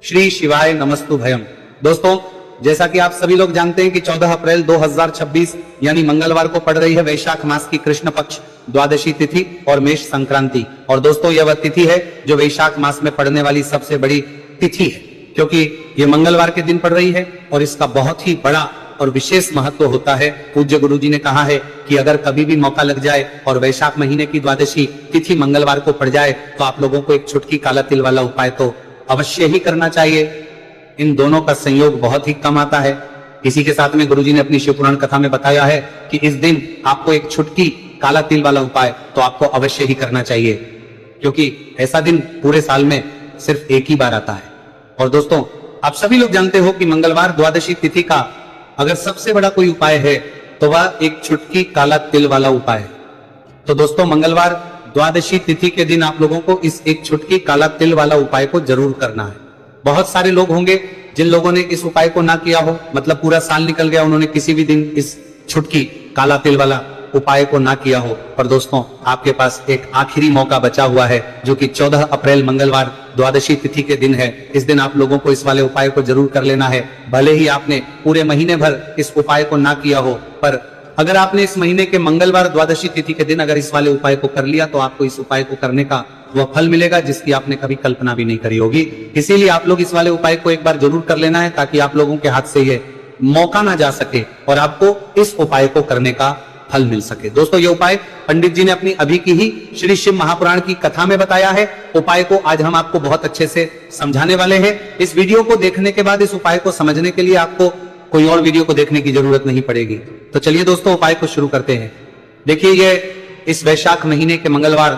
श्री शिवाय नमस्तु भयम। दोस्तों, जैसा कि आप सभी लोग जानते हैं कि 14 अप्रैल 2026 यानी मंगलवार को पड़ रही है वैशाख मास की कृष्ण पक्ष द्वादशी तिथि और मेष संक्रांति। और दोस्तों, यह वह तिथि है जो वैशाख मास में पड़ने वाली सबसे बड़ी तिथि है, क्योंकि ये मंगलवार के दिन पड़ रही है और इसका बहुत ही बड़ा और विशेष महत्व होता है। पूज्य गुरु जी ने कहा है कि अगर कभी भी मौका लग जाए और वैशाख महीने की द्वादशी तिथि मंगलवार को पड़ जाए तो आप लोगों को एक छुटकी काला तिल वाला उपाय तो अवश्य ही करना चाहिए। इन दोनों का संयोग बहुत ही कम आता है। इसी के साथ में गुरुजी ने अपनी शिव पुराण कथा में बताया है कि इस दिन आपको एक छुटकी काला तिल वाला उपाय तो आपको अवश्य ही करना चाहिए, क्योंकि ऐसा दिन पूरे साल में सिर्फ एक ही बार आता है। और दोस्तों, आप सभी लोग जानते हो कि मंगलवार द्वादशी तिथि का अगर सबसे बड़ा कोई उपाय है तो वह एक छुटकी काला तिल वाला उपाय है। तो दोस्तों, मंगलवार द्वादशी तिथि के दिन आप लोगों को इस एक छुटकी काला तिल वाला उपाय को जरूर करना है। बहुत सारे लोग होंगे जिन लोगों ने इस उपाय को ना किया हो, मतलब पूरा साल निकल गया, उन्होंने किसी भी दिन इस छुटकी काला तिल वाला उपाय को ना किया हो। पर दोस्तों, आपके पास एक आखिरी मौका बचा हुआ है, जो कि 14 अप्रैल मंगलवार द्वादशी तिथि के दिन है। इस दिन आप लोगों को इस वाले उपाय को जरूर कर लेना है। भले ही आपने पूरे महीने भर इस उपाय को ना किया हो, पर अगर आपने इस महीने के मंगलवार द्वादशी तिथि के दिन अगर इस वाले उपाय को कर लिया तो आपको इस उपाय को करने का वह फल मिलेगा जिसकी आपने कभी कल्पना भी नहीं करी होगी। इसीलिए आप लोग इस वाले उपाय को एक बार जरूर कर लेना है, ताकि आप लोगों के हाथ से ये मौका ना जा सके और आपको इस उपाय को करने का फल मिल सके। दोस्तों, ये उपाय पंडित जी ने अपनी अभी की ही श्री शिव महापुराण की कथा में बताया है। उपाय को आज हम आपको बहुत अच्छे से समझाने वाले हैं। इस वीडियो को देखने के बाद इस उपाय को समझने के लिए आपको कोई और वीडियो को देखने की जरूरत नहीं पड़ेगी। तो चलिए दोस्तों, उपाय को शुरू करते हैं। देखिए, ये इस वैशाख महीने के मंगलवार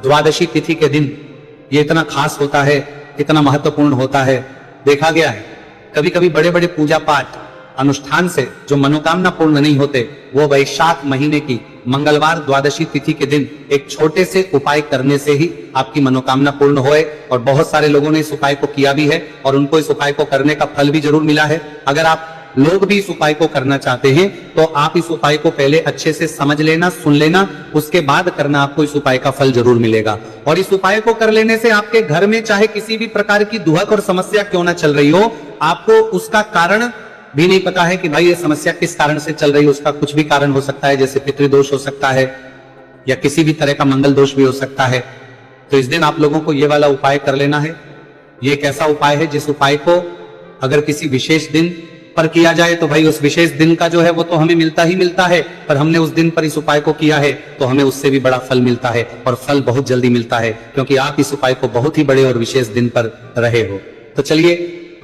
द्वादशी तिथि के दिन ये इतना खास होता है, इतना महत्वपूर्ण होता है। देखा गया है कभी कभी बड़े बड़े पूजा पाठ अनुष्ठान से जो मनोकामना पूर्ण नहीं होते, वो वैशाख महीने की मंगलवार द्वादशी तिथि के दिन एक छोटे से उपाय करने से ही आपकी मनोकामना पूर्ण होए। और बहुत सारे लोगों ने इस उपाय को किया भी है और उनको इस उपाय को करने का फल भी जरूर मिला है। अगर आप लोग भी इस उपाय को करना चाहते हैं तो आप इस उपाय को पहले अच्छे से समझ लेना, सुन लेना, उसके बाद करना, आपको इस उपाय का फल जरूर मिलेगा। और इस उपाय को कर लेने से आपके घर में चाहे किसी भी प्रकार की दुहक और समस्या क्यों ना चल रही हो, आपको उसका कारण भी नहीं पता है कि भाई ये समस्या किस कारण से चल रही है। उसका कुछ भी कारण हो सकता है, जैसे पितृदोष हो सकता है या किसी भी तरह का मंगल दोष भी हो सकता है। तो इस दिन आप लोगों को ये वाला उपाय कर लेना है। ये एक ऐसा उपाय है जिस उपाय को अगर किसी विशेष दिन पर किया जाए तो भाई उस विशेष दिन का जो है वो तो हमें मिलता ही मिलता है, पर हमने उस दिन पर इस उपाय को किया है तो हमें उससे भी बड़ा फल मिलता है। और फल बहुत जल्दी मिलता है, क्योंकि आप इस उपाय को बहुत ही बड़े और विशेष दिन पर रहे हो। तो चलिए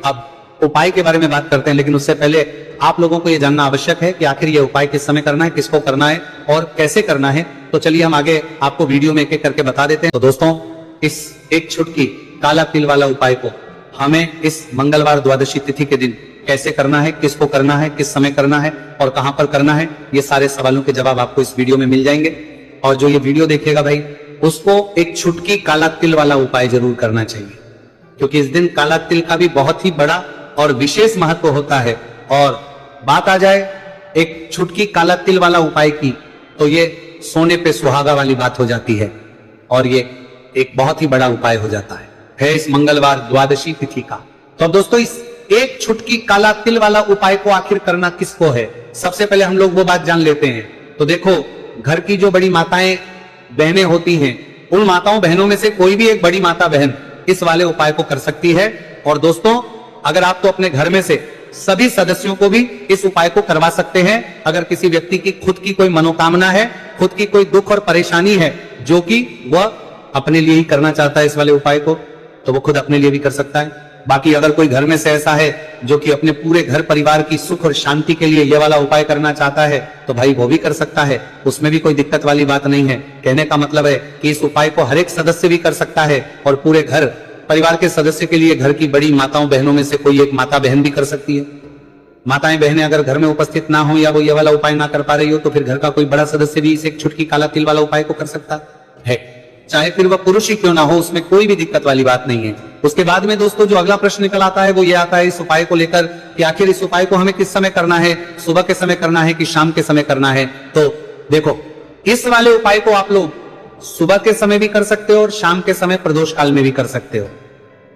अब उपाय के बारे में बात करते हैं, लेकिन उससे पहले आप लोगों को यह जानना आवश्यक है कि आखिर ये उपाय किस समय करना है, किसको करना है और कैसे करना है। तो चलिए हम आगे आपको वीडियो में एक एक करके बता देते हैं। तो दोस्तों, इस एक छुटकी काला तिल वाला उपाय को हमें इस मंगलवार द्वादशी तिथि के दिन कैसे करना है, किसको करना है, किस समय करना है और कहां पर करना है, ये सारे सवालों के जवाब आपको इस वीडियो में मिल जाएंगे। और जो ये वीडियो देखेगा भाई, उसको एक छुटकी काला तिल वाला उपाय जरूर करना चाहिए, क्योंकि इस दिन काला तिल का भी बहुत ही बड़ा और विशेष महत्व होता है। और बात आ जाए एक छुटकी काला तिल वाला उपाय की, तो ये सोने पे सुहागा वाली बात हो जाती है और ये एक बहुत ही बड़ा उपाय हो जाता है इस मंगलवार द्वादशी तिथि का। तो दोस्तों, इस एक छुटकी काला तिल वाला उपाय को आखिर करना किसको है, सबसे पहले हम लोग वो बात जान लेते हैं। तो देखो, घर की जो बड़ी माताएं बहनें होती हैं, उन माताओं बहनों में से कोई भी एक बड़ी माता बहन इस वाले उपाय को कर सकती है। और दोस्तों, अगर आप तो अपने घर में से सभी सदस्यों को भी इस उपाय को करवा सकते हैं। अगर किसी व्यक्ति की खुद की कोई मनोकामना है, खुद की कोई दुख और परेशानी है जो कि वह अपने लिए ही करना चाहता है इस वाले उपाय को, तो वो खुद अपने लिए भी कर सकता है। बाकी अगर कोई घर में से ऐसा है जो कि अपने पूरे घर परिवार की सुख और शांति के लिए यह वाला उपाय करना चाहता है, तो भाई वो भी कर सकता है, उसमें भी कोई दिक्कत वाली बात नहीं है। कहने का मतलब है कि इस उपाय को हर एक सदस्य भी कर सकता है और पूरे घर परिवार के सदस्य के लिए घर की बड़ी माताओं बहनों में से कोई एक माता बहन भी कर सकती है। माताएं बहनें अगर घर में उपस्थित ना हो या वो ये वाला उपाय ना कर पा रही हो, तो फिर घर का कोई बड़ा सदस्य भी इस एक छुटकी काला तिल वाला उपाय को कर सकता है, चाहे फिर वह पुरुष ही क्यों ना हो, उसमें कोई भी दिक्कत वाली बात नहीं है। उसके बाद में दोस्तों, जो अगला प्रश्न निकल आता है वो ये आता है इस उपाय को लेकर कि आखिर इस उपाय को हमें किस समय करना है, सुबह के समय करना है कि शाम के समय करना है। तो देखो, इस वाले उपाय को आप लोग सुबह के समय भी कर सकते हो और शाम के समय प्रदोष काल में भी कर सकते हो।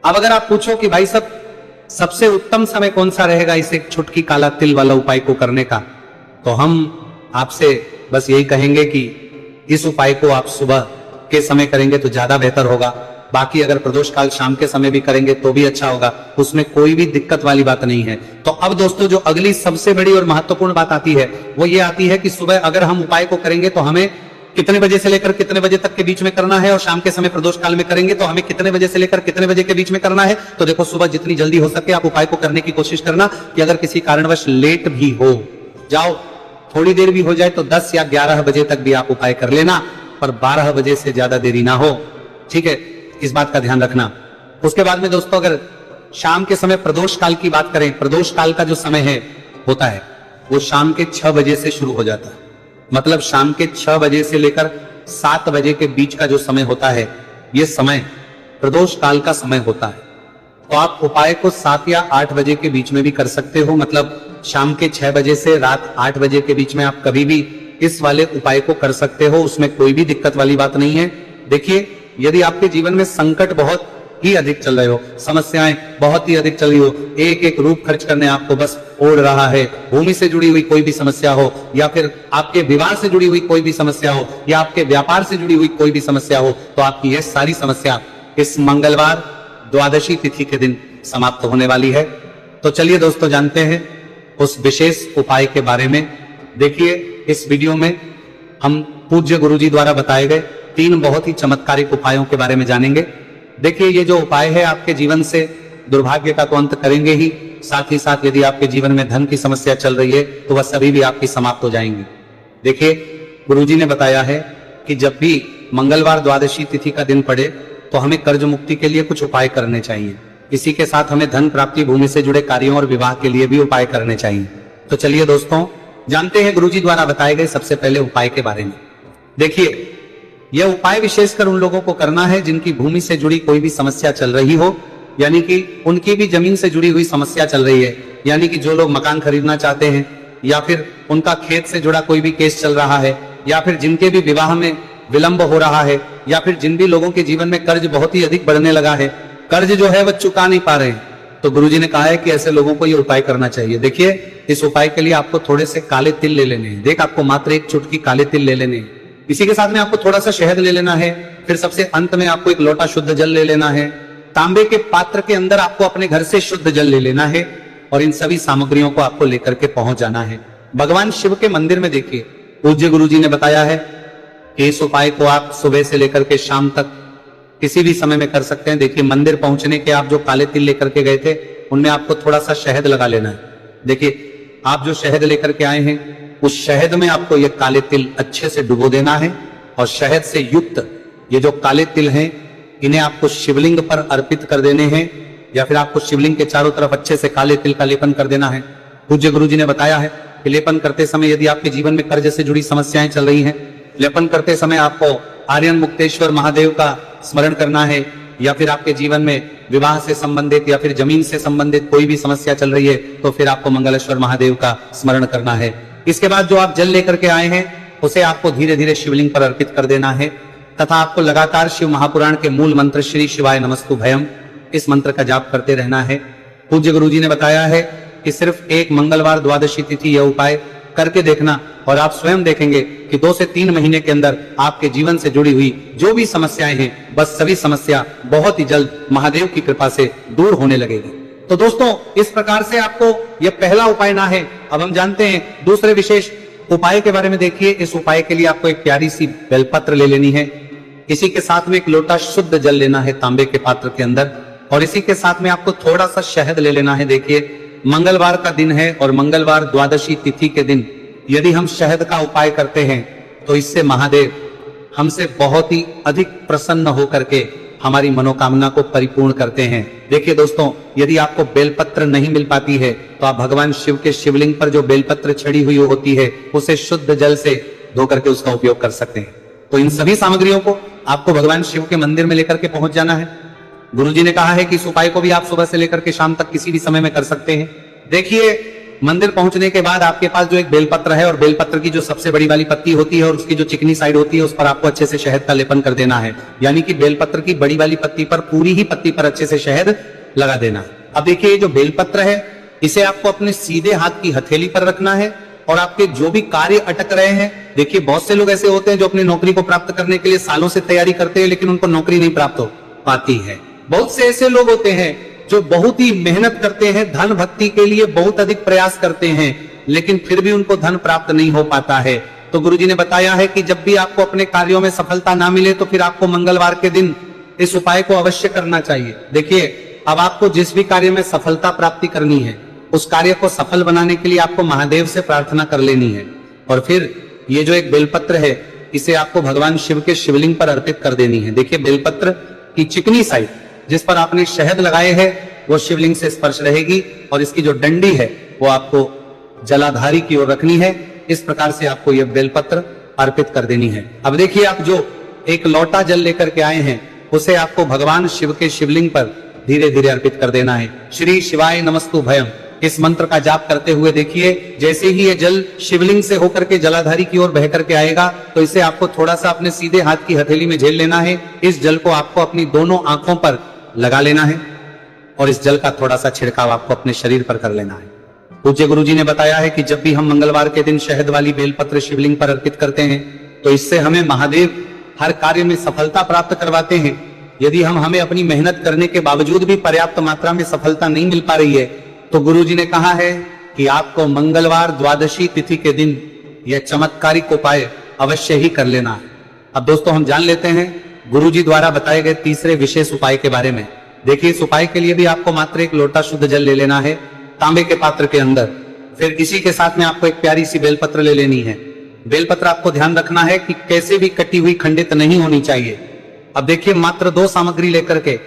अब अगर आप पूछो कि भाई साहब सबसे उत्तम समय कौन सा रहेगा इस एक छुटकी काला तिल वाला उपाय को करने का, तो हम आपसे बस यही कहेंगे कि इस उपाय को आप सुबह के समय करेंगे तो ज्यादा बेहतर होगा। बाकी अगर प्रदोष काल शाम के समय भी करेंगे तो भी अच्छा होगा, उसमें कोई भी दिक्कत वाली बात नहीं है। तो अब दोस्तों जो अगली सबसे बड़ी और महत्वपूर्ण बात आती है वो ये आती है कि सुबह अगर हम उपाय को करेंगे तो हमें कितने बजे से लेकर कितने बजे तक के बीच में करना है, और शाम के समय प्रदोष काल में करेंगे तो हमें कितने बजे से लेकर कितने बजे के बीच में करना है। तो देखो सुबह जितनी जल्दी हो सके आप उपाय को करने की कोशिश करना, कि अगर किसी कारणवश लेट भी हो जाओ, थोड़ी देर भी हो जाए तो 10 या 11 बजे तक भी आप उपाय कर लेना, पर 12 बजे से ज्यादा देरी ना हो, ठीक है, इस बात का ध्यान रखना। उसके बाद में दोस्तों अगर शाम के समय प्रदोष काल की बात करें, प्रदोष काल का जो समय है होता है वो शाम के 6 बजे से शुरू हो जाता है। मतलब शाम के 6 बजे से लेकर 7 बजे के बीच का जो समय होता है ये समय प्रदोष काल का समय होता है। तो आप उपाय को 7 या 8 बजे के बीच में भी कर सकते हो, मतलब शाम के 6 बजे से रात 8 बजे के बीच में आप कभी भी इस वाले उपाय को कर सकते हो, उसमें कोई भी दिक्कत वाली बात नहीं है। देखिए यदि आपके जीवन में संकट बहुत ही अधिक चल रहे हो, समस्याएं बहुत ही अधिक चल रही हो, एक एक रूप खर्च करने आपको बस ओढ़ रहा है, भूमि से जुड़ी हुई कोई भी समस्या हो, या फिर आपके विवाह से जुड़ी हुई कोई भी समस्या हो, या आपके व्यापार से जुड़ी हुई कोई भी समस्या हो, तो आपकी यह सारी समस्या इस मंगलवार द्वादशी तिथि के दिन समाप्त होने वाली है। तो चलिए दोस्तों जानते हैं उस विशेष उपाय के बारे में। देखिए इस वीडियो में हम पूज्य गुरुजी द्वारा बताए गए 3 बहुत ही चमत्कारिक उपायों के बारे में जानेंगे। देखिए ये जो उपाय है आपके जीवन से दुर्भाग्य का तो अंत करेंगे ही, साथ ही साथ यदि आपके जीवन में धन की समस्या चल रही है तो वह सभी भी आपकी समाप्त हो जाएंगी। देखिए गुरुजी ने बताया है कि जब भी मंगलवार द्वादशी तिथि का दिन पड़े तो हमें कर्ज मुक्ति के लिए कुछ उपाय करने चाहिए। इसी के साथ हमें धन प्राप्ति, भूमि से जुड़े कार्यों और विवाह के लिए भी उपाय करने चाहिए। तो चलिए दोस्तों जानते हैं गुरुजी द्वारा बताए गए सबसे पहले उपाय के बारे में। देखिए यह उपाय विशेषकर उन लोगों को करना है जिनकी भूमि से जुड़ी कोई भी समस्या चल रही हो, यानी कि उनकी भी जमीन से जुड़ी हुई समस्या चल रही है, यानी कि जो लोग मकान खरीदना चाहते हैं, या फिर उनका खेत से जुड़ा कोई भी केस चल रहा है, या फिर जिनके भी विवाह में विलंब हो रहा है, या फिर जिन भी लोगों के जीवन में कर्ज बहुत ही अधिक बढ़ने लगा है, कर्ज जो है वह चुका नहीं पा रहे हैं, तो गुरुजी ने कहा है कि ऐसे लोगों को यह उपाय करना चाहिए। देखिए इस उपाय के लिए आपको थोड़े से काले तिल ले लेने हैं। देख आपको मात्र एक चुटकी काले तिल ले लेने हैं, इसी के साथ में आपको थोड़ा सा शहद ले लेना है, फिर सबसे अंत में आपको एक लोटा शुद्ध जल ले लेना है। तांबे के पात्र के अंदर आपको अपने घर से शुद्ध जल ले लेना है, और इन सभी सामग्रियों को आपको लेकर के पहुंच जाना है भगवान शिव के मंदिर में। देखिए पूज्य गुरुजी ने बताया है कि इस उपाय को आप सुबह से लेकर के शाम तक किसी भी समय में कर सकते हैं। देखिए मंदिर पहुंचने के आप जो काले तिल लेकर के गए थे उनमें आपको थोड़ा सा शहद लगा लेना है। देखिए आप जो शहद लेकर के आए हैं उस शहद में आपको ये काले तिल अच्छे से डुबो देना है, और शहद से युक्त ये जो काले तिल हैं इन्हें आपको शिवलिंग पर अर्पित कर देने हैं, या फिर आपको शिवलिंग के चारों तरफ अच्छे से काले तिल का लेपन कर देना है। पूज्य गुरुजी ने बताया है कि लेपन करते समय यदि आपके जीवन में कर्ज से जुड़ी समस्याएं चल रही हैं, लेपन करते समय आपको आर्यन मुक्तेश्वर महादेव का स्मरण करना है, या फिर आपके जीवन में विवाह से संबंधित या फिर जमीन से संबंधित कोई भी समस्या चल रही है तो फिर आपको मंगलेश्वर महादेव का स्मरण करना है। इसके बाद जो आप जल लेकर के आए हैं उसे आपको धीरे धीरे शिवलिंग पर अर्पित कर देना है, तथा आपको लगातार शिव महापुराण के मूल मंत्र श्री शिवाय नमस्तु भयम इस मंत्र का जाप करते रहना है। पूज्य गुरुजी ने बताया है कि सिर्फ एक मंगलवार द्वादशी तिथि यह उपाय करके देखना, और आप स्वयं देखेंगे कि 2 से 3 महीने के अंदर आपके जीवन से जुड़ी हुई जो भी समस्याएं हैं बस सभी समस्या बहुत ही जल्द महादेव की कृपा से दूर होने लगेगी। तो दोस्तों इस प्रकार से आपको यह पहला उपाय ना है। अब हम जानते हैं दूसरे विशेष उपाय के बारे में। देखिए इस उपाय के लिए आपको एक प्यारी सी बेलपत्र ले लेनी है, इसी के साथ में एक लोटा शुद्ध जल लेना है तांबे के पात्र के अंदर, और इसी के साथ में आपको थोड़ा सा शहद ले लेना है। देखिए मंगलवार का दिन है और मंगलवार द्वादशी तिथि के दिन यदि हम शहद का उपाय करते हैं तो इससे महादेव हमसे बहुत ही अधिक प्रसन्न होकर के हमारी मनोकामना को परिपूर्ण करते हैं। देखिए दोस्तों यदि आपको बेलपत्र नहीं मिल पाती है तो आप भगवान शिव के शिवलिंग पर जो बेलपत्र छड़ी हुई होती है उसे शुद्ध जल से धो करके उसका उपयोग कर सकते हैं। तो इन सभी सामग्रियों को आपको भगवान शिव के मंदिर में लेकर के पहुंच जाना है। गुरुजी ने कहा है कि इस उपाय को भी आप सुबह से लेकर के शाम तक किसी भी समय में कर सकते हैं। देखिए मंदिर पहुंचने के बाद आपके पास जो एक बेलपत्र है और बेलपत्र की जो सबसे बड़ी वाली पत्ती होती है और उसकी जो चिकनी साइड होती है उस पर आपको अच्छे से शहद का लेपन कर देना है। यानी कि बेलपत्र की बड़ी वाली पत्ती पर, पूरी ही पत्ती पर अच्छे से शहद लगा देना है। अब देखिए ये जो बेलपत्र है इसे आपको अपने सीधे हाथ की हथेली पर रखना है और आपके जो भी कार्य अटक रहे हैं, देखिए बहुत से लोग ऐसे होते हैं जो अपनी नौकरी को प्राप्त करने के लिए सालों से तैयारी करते हैं लेकिन उनको नौकरी नहीं प्राप्त हो पाती है। बहुत से ऐसे लोग होते हैं जो बहुत ही मेहनत करते हैं, धन भक्ति के लिए बहुत अधिक प्रयास करते हैं लेकिन फिर भी उनको धन प्राप्त नहीं हो पाता है। तो गुरुजी ने बताया है कि जब भी आपको अपने कार्यों में सफलता ना मिले तो फिर आपको मंगलवार के दिन इस उपाय को अवश्य करना चाहिए। देखिए अब आपको जिस भी कार्य में सफलता प्राप्ति करनी है उस कार्य को सफल बनाने के लिए आपको महादेव से प्रार्थना कर लेनी है और फिर ये जो एक बेलपत्र है इसे आपको भगवान शिव के शिवलिंग पर अर्पित कर देनी है। देखिए बेलपत्र की चिकनी साइड जिस पर आपने शहद लगाए हैं वो शिवलिंग से स्पर्श रहेगी और इसकी जो डंडी है वो आपको जलाधारी की ओर रखनी है। इस प्रकार से आपको यह बेलपत्र अर्पित कर देनी है। अब देखिए आप जो एक लोटा जल लेकर के आए हैं उसे आपको भगवान शिव के शिवलिंग पर धीरे धीरे अर्पित कर देना है। श्री शिवाय नमस्तु भयम इस मंत्र का जाप करते हुए देखिए जैसे ही ये जल शिवलिंग से होकर के जलाधारी की ओर बह करके आएगा तो इसे आपको थोड़ा सा अपने सीधे हाथ की हथेली में झेल लेना है। इस जल को आपको अपनी दोनों आंखों पर लगा लेना है और इस जल का थोड़ा सा छिड़काव आपको अपने शरीर पर कर लेना है। पूज्य गुरुजी ने बताया है कि जब भी हम मंगलवार के दिन शहद वाली बेलपत्र शिवलिंग पर अर्पित करते हैं तो इससे हमें महादेव हर कार्य में सफलता प्राप्त करवाते हैं। यदि हमें अपनी मेहनत करने के बावजूद भी पर्याप्त मात्रा में सफलता नहीं मिल पा रही है तो गुरुजी ने कहा है कि आपको मंगलवार द्वादशी तिथि के दिन यह चमत्कारिक उपाय अवश्य ही कर लेना है। अब दोस्तों हम जान लेते हैं गुरुजी द्वारा बताए गए तीसरे विशेष उपाय के बारे में। देखिए इस उपाय के लिए भी आपको मात्र एक लोटा शुद्ध जल ले लेना है तांबे के पात्र के अंदर। फिर इसी के साथ में आपको एक प्यारी सी बेलपत्र ले लेनी है। बेलपत्र आपको ध्यान रखना है कि कैसे भी कटी हुई खंडित नहीं होनी चाहिए। अब देखिए मात्र 2 सामग्री लेकर के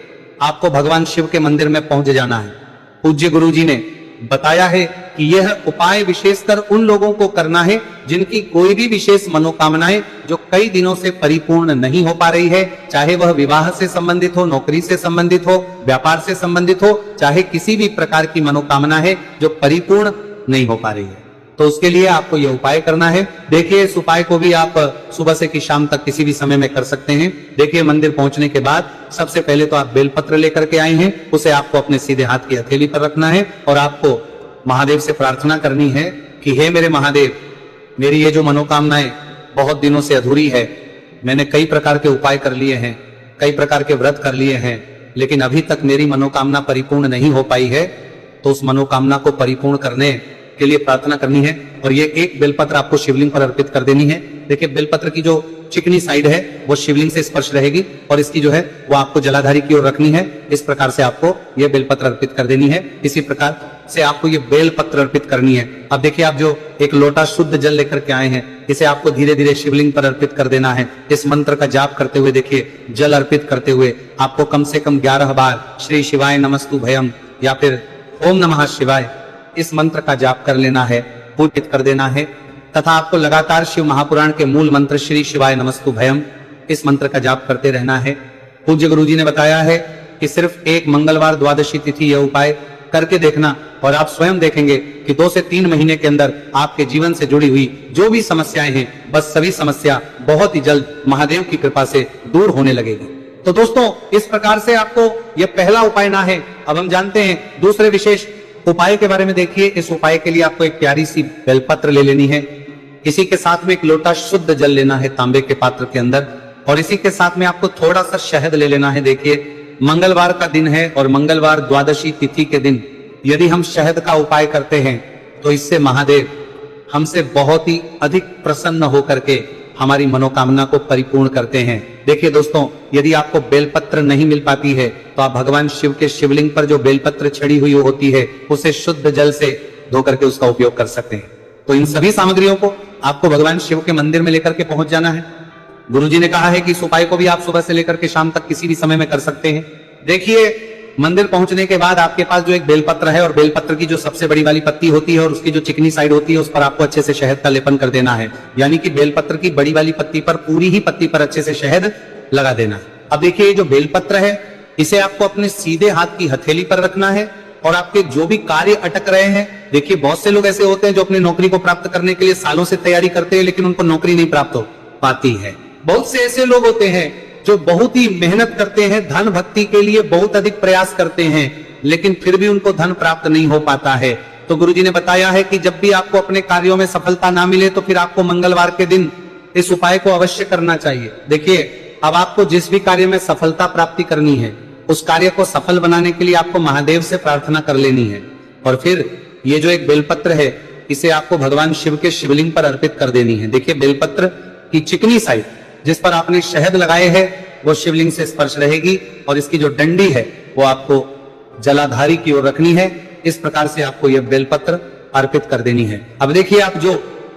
आपको भगवान शिव के मंदिर में पहुंच जाना है। पूज्य गुरुजी ने बताया है कि यह उपाय विशेषकर उन लोगों को करना है जिनकी कोई भी विशेष मनोकामनाएं जो कई दिनों से परिपूर्ण नहीं हो पा रही है, चाहे वह विवाह से संबंधित हो, नौकरी से संबंधित हो, व्यापार से संबंधित हो, चाहे किसी भी प्रकार की मनोकामना है जो परिपूर्ण नहीं हो पा रही है तो उसके लिए आपको यह उपाय करना है। देखिए इस उपाय को भी आप सुबह से की शाम तक किसी भी समय में कर सकते हैं। देखिए मंदिर पहुंचने के बाद सबसे पहले तो आप बेलपत्र लेकर के आए हैं, उसे आपको अपने सीधे हाथ की हथेली पर रखना है और आपको महादेव से प्रार्थना करनी है कि हे मेरे महादेव, मेरी ये जो मनोकामनाएं बहुत दिनों से अधूरी है, मैंने कई प्रकार के उपाय कर लिए हैं, कई प्रकार के व्रत कर लिए हैं, लेकिन अभी तक मेरी मनोकामना परिपूर्ण नहीं हो पाई है, तो उस मनोकामना को परिपूर्ण करने के लिए प्रार्थना करनी है और ये एक बेलपत्र आपको शिवलिंग पर अर्पित कर देनी है। देखिए बेलपत्र की जो चिकनी साइड है वो शिवलिंग से स्पर्श रहेगी और इसकी जो है वो आपको जलाधारी की ओर रखनी है। इस प्रकार से आपको ये बेलपत्र अर्पित कर देनी है। इसी प्रकार से आपको ये बेलपत्र अर्पित करनी है। अब देखिए आप जो एक लोटा शुद्ध जल लेकर के आए हैं इसे आपको धीरे धीरे शिवलिंग पर अर्पित कर देना है। इस मंत्र का जाप करते हुए देखिए जल अर्पित करते हुए आपको कम से कम 11 बार श्री शिवाय नमस्तु भयम या फिर ओम नमः शिवाय इस मंत्र का जाप कर लेना है, पूजित कर देना है तथा आपको लगातार शिव महापुराण के मूल मंत्र श्री शिवाय नमस्तु भयम इस मंत्र का जाप करते रहना है। पूज्य गुरुजी ने बताया है कि सिर्फ एक मंगलवार द्वादशी तिथि यह उपाय करके देखना और आप स्वयं देखेंगे कि 2 से 3 महीने के अंदर आपके जीवन से जुड़ी हुई जो भी समस्याएं हैं बस सभी समस्या बहुत ही जल्द महादेव की कृपा से दूर होने लगेगी। तो दोस्तों इस प्रकार से आपको यह पहला उपाय ना है। अब हम जानते हैं दूसरे विशेष उपाय के बारे में। देखिए इस उपाय के लिए आपको एक प्यारी सी बेलपत्र ले लेनी है, इसी के साथ में एक लोटा शुद्ध जल लेना है तांबे के पात्र के अंदर और इसी के साथ में आपको थोड़ा सा शहद ले लेना है। देखिए मंगलवार का दिन है और मंगलवार द्वादशी तिथि के दिन यदि हम शहद का उपाय करते हैं तो इससे महादेव हमसे बहुत ही अधिक प्रसन्न होकर के हमारी मनोकामना को परिपूर्ण करते हैं। देखिए दोस्तों यदि आपको बेलपत्र नहीं मिल पाती है तो आप भगवान शिव के शिवलिंग पर जो बेलपत्र छड़ी हुई होती है उसे शुद्ध जल से धो करके उसका उपयोग कर सकते हैं। तो इन सभी सामग्रियों को आपको भगवान शिव के मंदिर में लेकर के पहुंच जाना है। गुरुजी ने कहा है कि इस उपाय को भी आप सुबह से लेकर के शाम तक किसी भी समय में कर सकते हैं। देखिए मंदिर पहुंचने के बाद आपके पास जो एक बेलपत्र है और बेलपत्र की जो सबसे बड़ी वाली पत्ती होती है और उसकी जो चिकनी साइड होती है उस पर आपको अच्छे से शहद का लेपन कर देना है। यानी कि बेलपत्र की बड़ी वाली पत्ती पर, पूरी ही पत्ती पर अच्छे से शहद लगा देना है। अब देखिए ये जो बेलपत्र है इसे आपको अपने सीधे हाथ की हथेली पर रखना है और आपके जो भी कार्य अटक रहे हैं देखिए बहुत से लोग ऐसे होते हैं जो अपनी नौकरी को प्राप्त करने के लिए सालों से तैयारी करते हैं, लेकिन उनको नौकरी नहीं प्राप्त हो पाती है। बहुत से ऐसे लोग होते हैं जो बहुत ही मेहनत करते हैं, धन भक्ति के लिए बहुत अधिक प्रयास करते हैं, लेकिन फिर भी उनको धन प्राप्त नहीं हो पाता है। तो गुरुजी ने बताया है कि जब भी आपको अपने कार्यों में सफलता ना मिले तो फिर आपको मंगलवार के दिन इस उपाय को अवश्य करना चाहिए। देखिए, अब आपको जिस भी कार्य में सफलता प्राप्ति करनी है, उस कार्य को सफल बनाने के लिए आपको महादेव से प्रार्थना कर लेनी है। और फिर ये जो एक बेलपत्र है, इसे आपको भगवान शिव के शिवलिंग पर अर्पित कर देनी है। देखिए, बेलपत्र की चिकनी साइड जिस पर आपने शहद लगाए है वो शिवलिंग से स्पर्श रहेगी, और इसकी जो डंडी है वो आपको जलाधारी की ओर रखनी है। इस प्रकार से आपको यह बेलपत्र अर्पित कर देनी है। अब देखिए, आप जो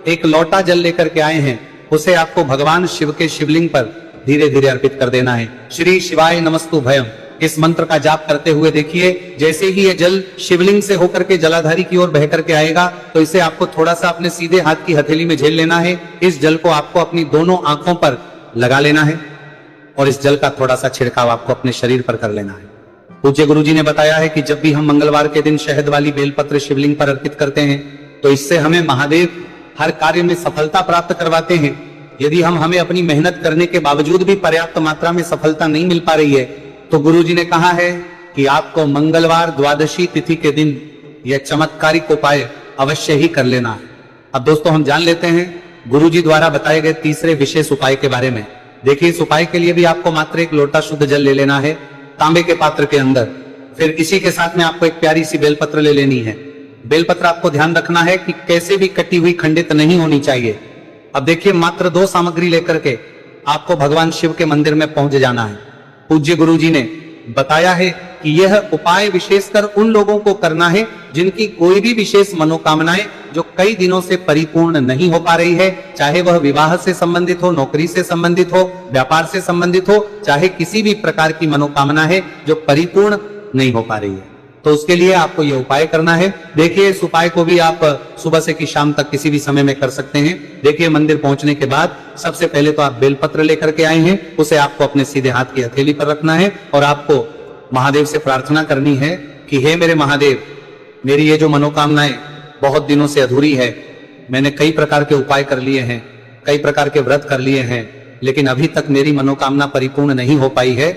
एक लोटा जल लेकर के आए हैं, उसे आपको भगवान शिव के शिवलिंग पर धीरे धीरे अर्पित कर देना है। श्री शिवाय नमस्तु भयम, इस मंत्र का जाप करते हुए देखिए, जैसे ही ये जल शिवलिंग से होकर के जलाधारी की ओर बह करके आएगा, तो इसे आपको थोड़ा सा अपने सीधे हाथ की हथेली में झेल लेना है। इस जल को आपको अपनी दोनों आंखों पर लगा लेना है, और इस जल का थोड़ा सा छिड़काव आपको अपने शरीर पर कर लेना है। पूज्य गुरुजी ने बताया है कि जब भी हम मंगलवार के दिन शहद वाली बेलपत्र शिवलिंग पर अर्पित करते हैं, तो इससे हमें महादेव हर कार्य में सफलता प्राप्त करवाते हैं। यदि हमें अपनी मेहनत करने के बावजूद भी पर्याप्त मात्रा में सफलता नहीं मिल पा रही है, तो गुरुजी ने कहा है कि आपको मंगलवार द्वादशी तिथि के दिन यह चमत्कारिक उपाय अवश्य ही कर लेना है। अब दोस्तों, हम जान लेते हैं गुरुजी द्वारा बताए गए तीसरे विशेष उपाय के बारे में। देखिए, इस उपाय के लिए भी आपको मात्र एक लोटा शुद्ध जल ले लेना है तांबे के पात्र के अंदर। फिर इसी के साथ में आपको एक प्यारी सी बेलपत्र ले लेनी है। बेलपत्र आपको ध्यान रखना है कि कैसे भी कटी हुई खंडित नहीं होनी चाहिए। अब देखिए, मात्र 2 सामग्री लेकर के आपको भगवान शिव के मंदिर में पहुंच जाना है। पूज्य गुरुजी ने बताया है कि यह उपाय विशेषकर उन लोगों को करना है जिनकी कोई भी विशेष मनोकामनाएं जो कई दिनों से परिपूर्ण नहीं हो पा रही है, चाहे वह विवाह से संबंधित हो, नौकरी से संबंधित हो, व्यापार से संबंधित हो, चाहे किसी भी प्रकार की मनोकामना है जो परिपूर्ण नहीं हो पा रही है, तो उसके लिए आपको यह उपाय करना है। देखिए, इस उपाय को भी आप सुबह से की शाम तक किसी भी समय में कर सकते हैं। देखिए, मंदिर पहुंचने के बाद सबसे पहले तो आप बेलपत्र लेकर के आए हैं, उसे आपको अपने सीधे हाथ की हथेली पर रखना है, और आपको महादेव से प्रार्थना करनी है कि हे मेरे महादेव, मेरी ये जो मनोकामनाएं बहुत दिनों से अधूरी है, मैंने कई प्रकार के उपाय कर लिए हैं, कई प्रकार के व्रत कर लिए हैं, लेकिन अभी तक मेरी मनोकामना परिपूर्ण नहीं हो पाई है,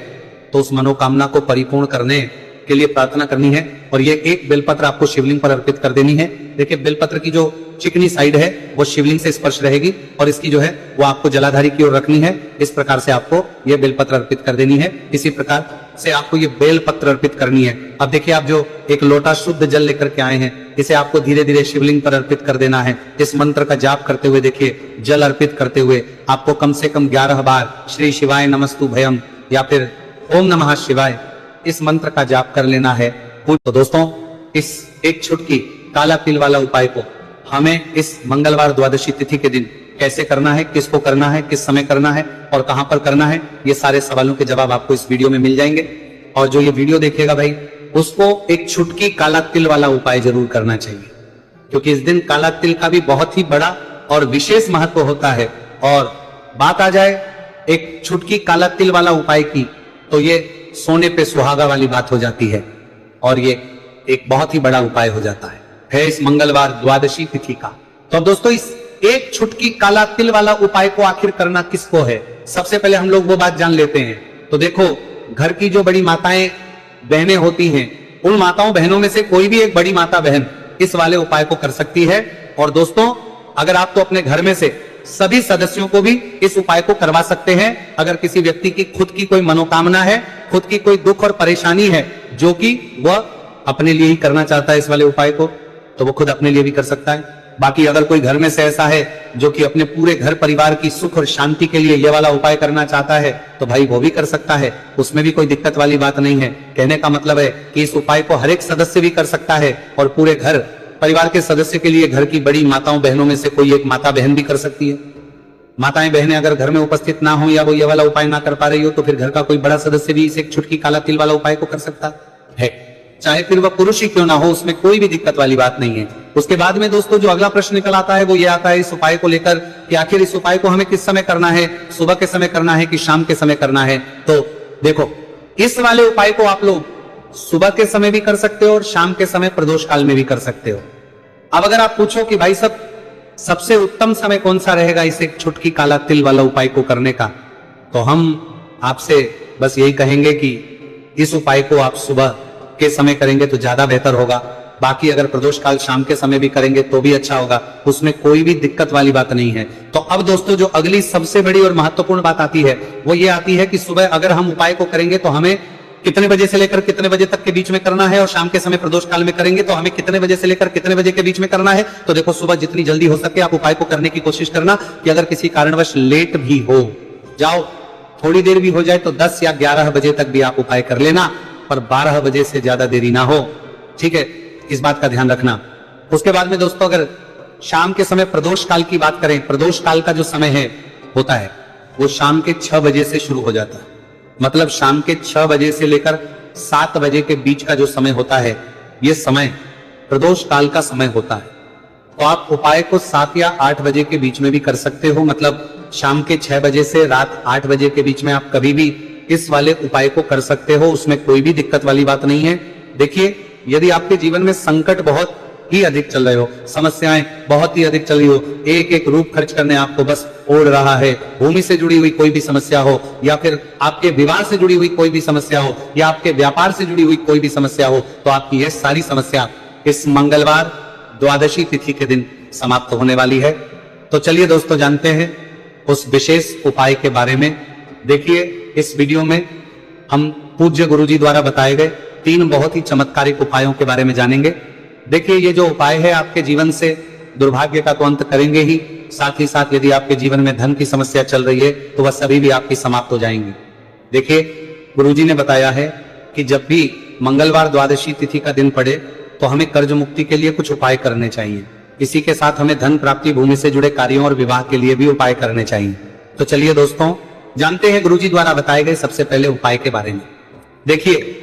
तो उस मनोकामना को परिपूर्ण करने के लिए प्रार्थना करनी है। और ये एक बेलपत्र आपको शिवलिंग पर अर्पित कर देनी है। देखिए, बेलपत्र की जो चिकनी साइड है वो शिवलिंग से स्पर्श रहेगी, और इसकी जो है वो आपको जलाधारी की ओर रखनी है। इस प्रकार से आपको ये बेलपत्र अर्पित कर देनी है। इसी प्रकार से आपको ये बेलपत्र अर्पित करनी है। अब देखिए, आप जो एक लोटा शुद्ध जल लेकर के आए हैं, इसे आपको धीरे धीरे शिवलिंग पर अर्पित कर देना है। इस मंत्र का जाप करते हुए देखिए, जल अर्पित करते हुए आपको कम से कम 11 बार श्री शिवाय नमस्तु भयम या फिर ओम नमः शिवाय इस मंत्र का जाप कर लेना है। तो दोस्तों, इस एक छुटकी काला तिल वाला उपाय को हमें इस मंगलवार द्वादशी तिथि के दिन कैसे करना है, किसको करना है, किस समय करना है और कहां पर करना है, ये सारे सवालों के जवाब आपको इस वीडियो में मिल जाएंगे। और जो ये वीडियो देखेगा भाई, उसको एक छुटकी काला तिल वाला उपाय जरूर करना चाहिए, क्योंकि इस दिन काला तिल का भी बहुत ही बड़ा और विशेष महत्व होता है। और बात आ जाए एक छुटकी काला तिल वाला उपाय की, तो ये सोने पे सुहागा वाली बात हो जाती है, और ये एक बहुत ही बड़ा उपाय हो जाता है इस मंगलवार द्वादशी तिथि का। तो अब दोस्तों, इस एक छुटकी काला तिल वाला उपाय को आखिर करना किसको है, सबसे पहले हम लोग वो बात जान लेते हैं। तो देखो, घर की जो बड़ी माताएं बहनें होती हैं, उन माताओं बहनों में से कोई भी एक बड़ी माता बहन इस वाले उपाय को कर सकती है। और दोस्तों, अगर आप तो अपने घर में से सभी सदस्यों को भी इस उपाय को करवा सकते हैं। अगर किसी व्यक्ति की खुद की कोई मनोकामना है, खुद की कोई दुख और परेशानी है जो कि वह अपने लिए ही करना चाहता है इस वाले उपाय को, तो वो खुद अपने लिए भी कर सकता है। बाकी अगर कोई घर में से ऐसा है जो कि अपने पूरे घर परिवार की सुख और शांति के लिए ये वाला उपाय करना चाहता है, तो भाई वो भी कर सकता है, उसमें भी कोई दिक्कत वाली बात नहीं है। कहने का मतलब है कि इस उपाय को हर एक सदस्य भी कर सकता है, और पूरे घर परिवार के सदस्य के लिए घर की बड़ी माताओं बहनों में से कोई एक माता बहन भी कर सकती है। माताएं बहनें अगर घर में उपस्थित ना हो या वो ये वाला उपाय ना कर पा रही हो, तो फिर घर का कोई बड़ा सदस्य भी इस एक छुटकी काला तिल वाला उपाय को कर सकता है, चाहे फिर वह पुरुष ही क्यों ना हो, उसमें कोई भी दिक्कत वाली बात नहीं है। उसके बाद में दोस्तों, जो अगला प्रश्न निकल आता है वो ये आता है इस उपाय को लेकर कि आखिर इस उपाय को हमें किस समय करना है, सुबह के समय करना है कि शाम के समय करना है। तो देखो, इस वाले उपाय को आप लोग सुबह के समय भी कर सकते हो और शाम के समय प्रदोष काल में भी कर सकते हो। अब अगर आप पूछो कि भाई साहब सबसे उत्तम समय कौन सा रहेगा इस एक छुटकी काला तिल वाला उपाय को करने का, तो हम आपसे बस यही कहेंगे कि इस उपाय को आप सुबह के समय करेंगे तो ज्यादा बेहतर होगा। बाकी अगर प्रदोष काल शाम के समय भी करेंगे तो भी अच्छा होगा, उसमें कोई भी दिक्कत वाली बात नहीं है। तो अब दोस्तों जो अगली सबसे बड़ी और महत्वपूर्ण बात आती है वो ये आती है कि सुबह अगर हम उपाय को करेंगे तो हमें कितने बजे से लेकर कितने बजे तक के बीच में करना है, और शाम के समय प्रदोष काल में करेंगे तो हमें कितने बजे से लेकर कितने बजे के बीच में करना है। तो देखो सुबह जितनी जल्दी हो सके आप उपाय को करने की कोशिश करना, कि अगर किसी कारणवश लेट भी हो जाओ, थोड़ी देर भी हो जाए तो 10 या 11 बजे तक भी आप उपाय कर लेना, पर 12 बजे से ज्यादा देरी ना हो, ठीक है, इस बात का ध्यान रखना। उसके बाद में दोस्तों अगर शाम के समय प्रदोष काल की बात करें, प्रदोष काल का जो समय है होता है वो शाम के 6 बजे से शुरू हो जाता है। मतलब शाम के 6 बजे से लेकर 7 बजे के बीच का जो समय होता है ये समय प्रदोष काल का समय होता है। तो आप उपाय को 7 या 8 बजे के बीच में भी कर सकते हो, मतलब शाम के 6 बजे से रात 8 बजे के बीच में आप कभी भी इस वाले उपाय को कर सकते हो, उसमें कोई भी दिक्कत वाली बात नहीं है। देखिए यदि आपके जीवन में संकट बहुत ही अधिक चल रहे हो, समस्याएं बहुत ही अधिक चल रही हो, एक एक रूप खर्च करने आपको बस ओढ़ रहा है, भूमि से जुड़ी हुई कोई भी समस्या हो, या फिर आपके विवाह से जुड़ी हुई कोई भी समस्या हो, या आपके व्यापार से जुड़ी हुई कोई भी समस्या हो, तो आपकी यह सारी समस्या इस मंगलवार द्वादशी तिथि के दिन समाप्त होने वाली है। तो चलिए दोस्तों जानते हैं उस विशेष उपाय के बारे में। देखिए इस वीडियो में हम पूज्य गुरुजी द्वारा बताए गए 3 बहुत ही चमत्कारिक उपायों के बारे में जानेंगे। देखिए ये जो उपाय है आपके जीवन से दुर्भाग्य का तो अंत करेंगे ही, साथ ही साथ यदि आपके जीवन में धन की समस्या चल रही है तो वह सभी भी आपकी समाप्त हो जाएंगी। देखिए गुरुजी ने बताया है कि जब भी मंगलवार द्वादशी तिथि का दिन पड़े तो हमें कर्ज मुक्ति के लिए कुछ उपाय करने चाहिए। इसी के साथ हमें धन प्राप्ति, भूमि से जुड़े कार्यों और विवाह के लिए भी उपाय करने चाहिए। तो चलिए दोस्तों जानते हैं गुरुजी द्वारा बताए गए सबसे पहले उपाय के बारे में। देखिए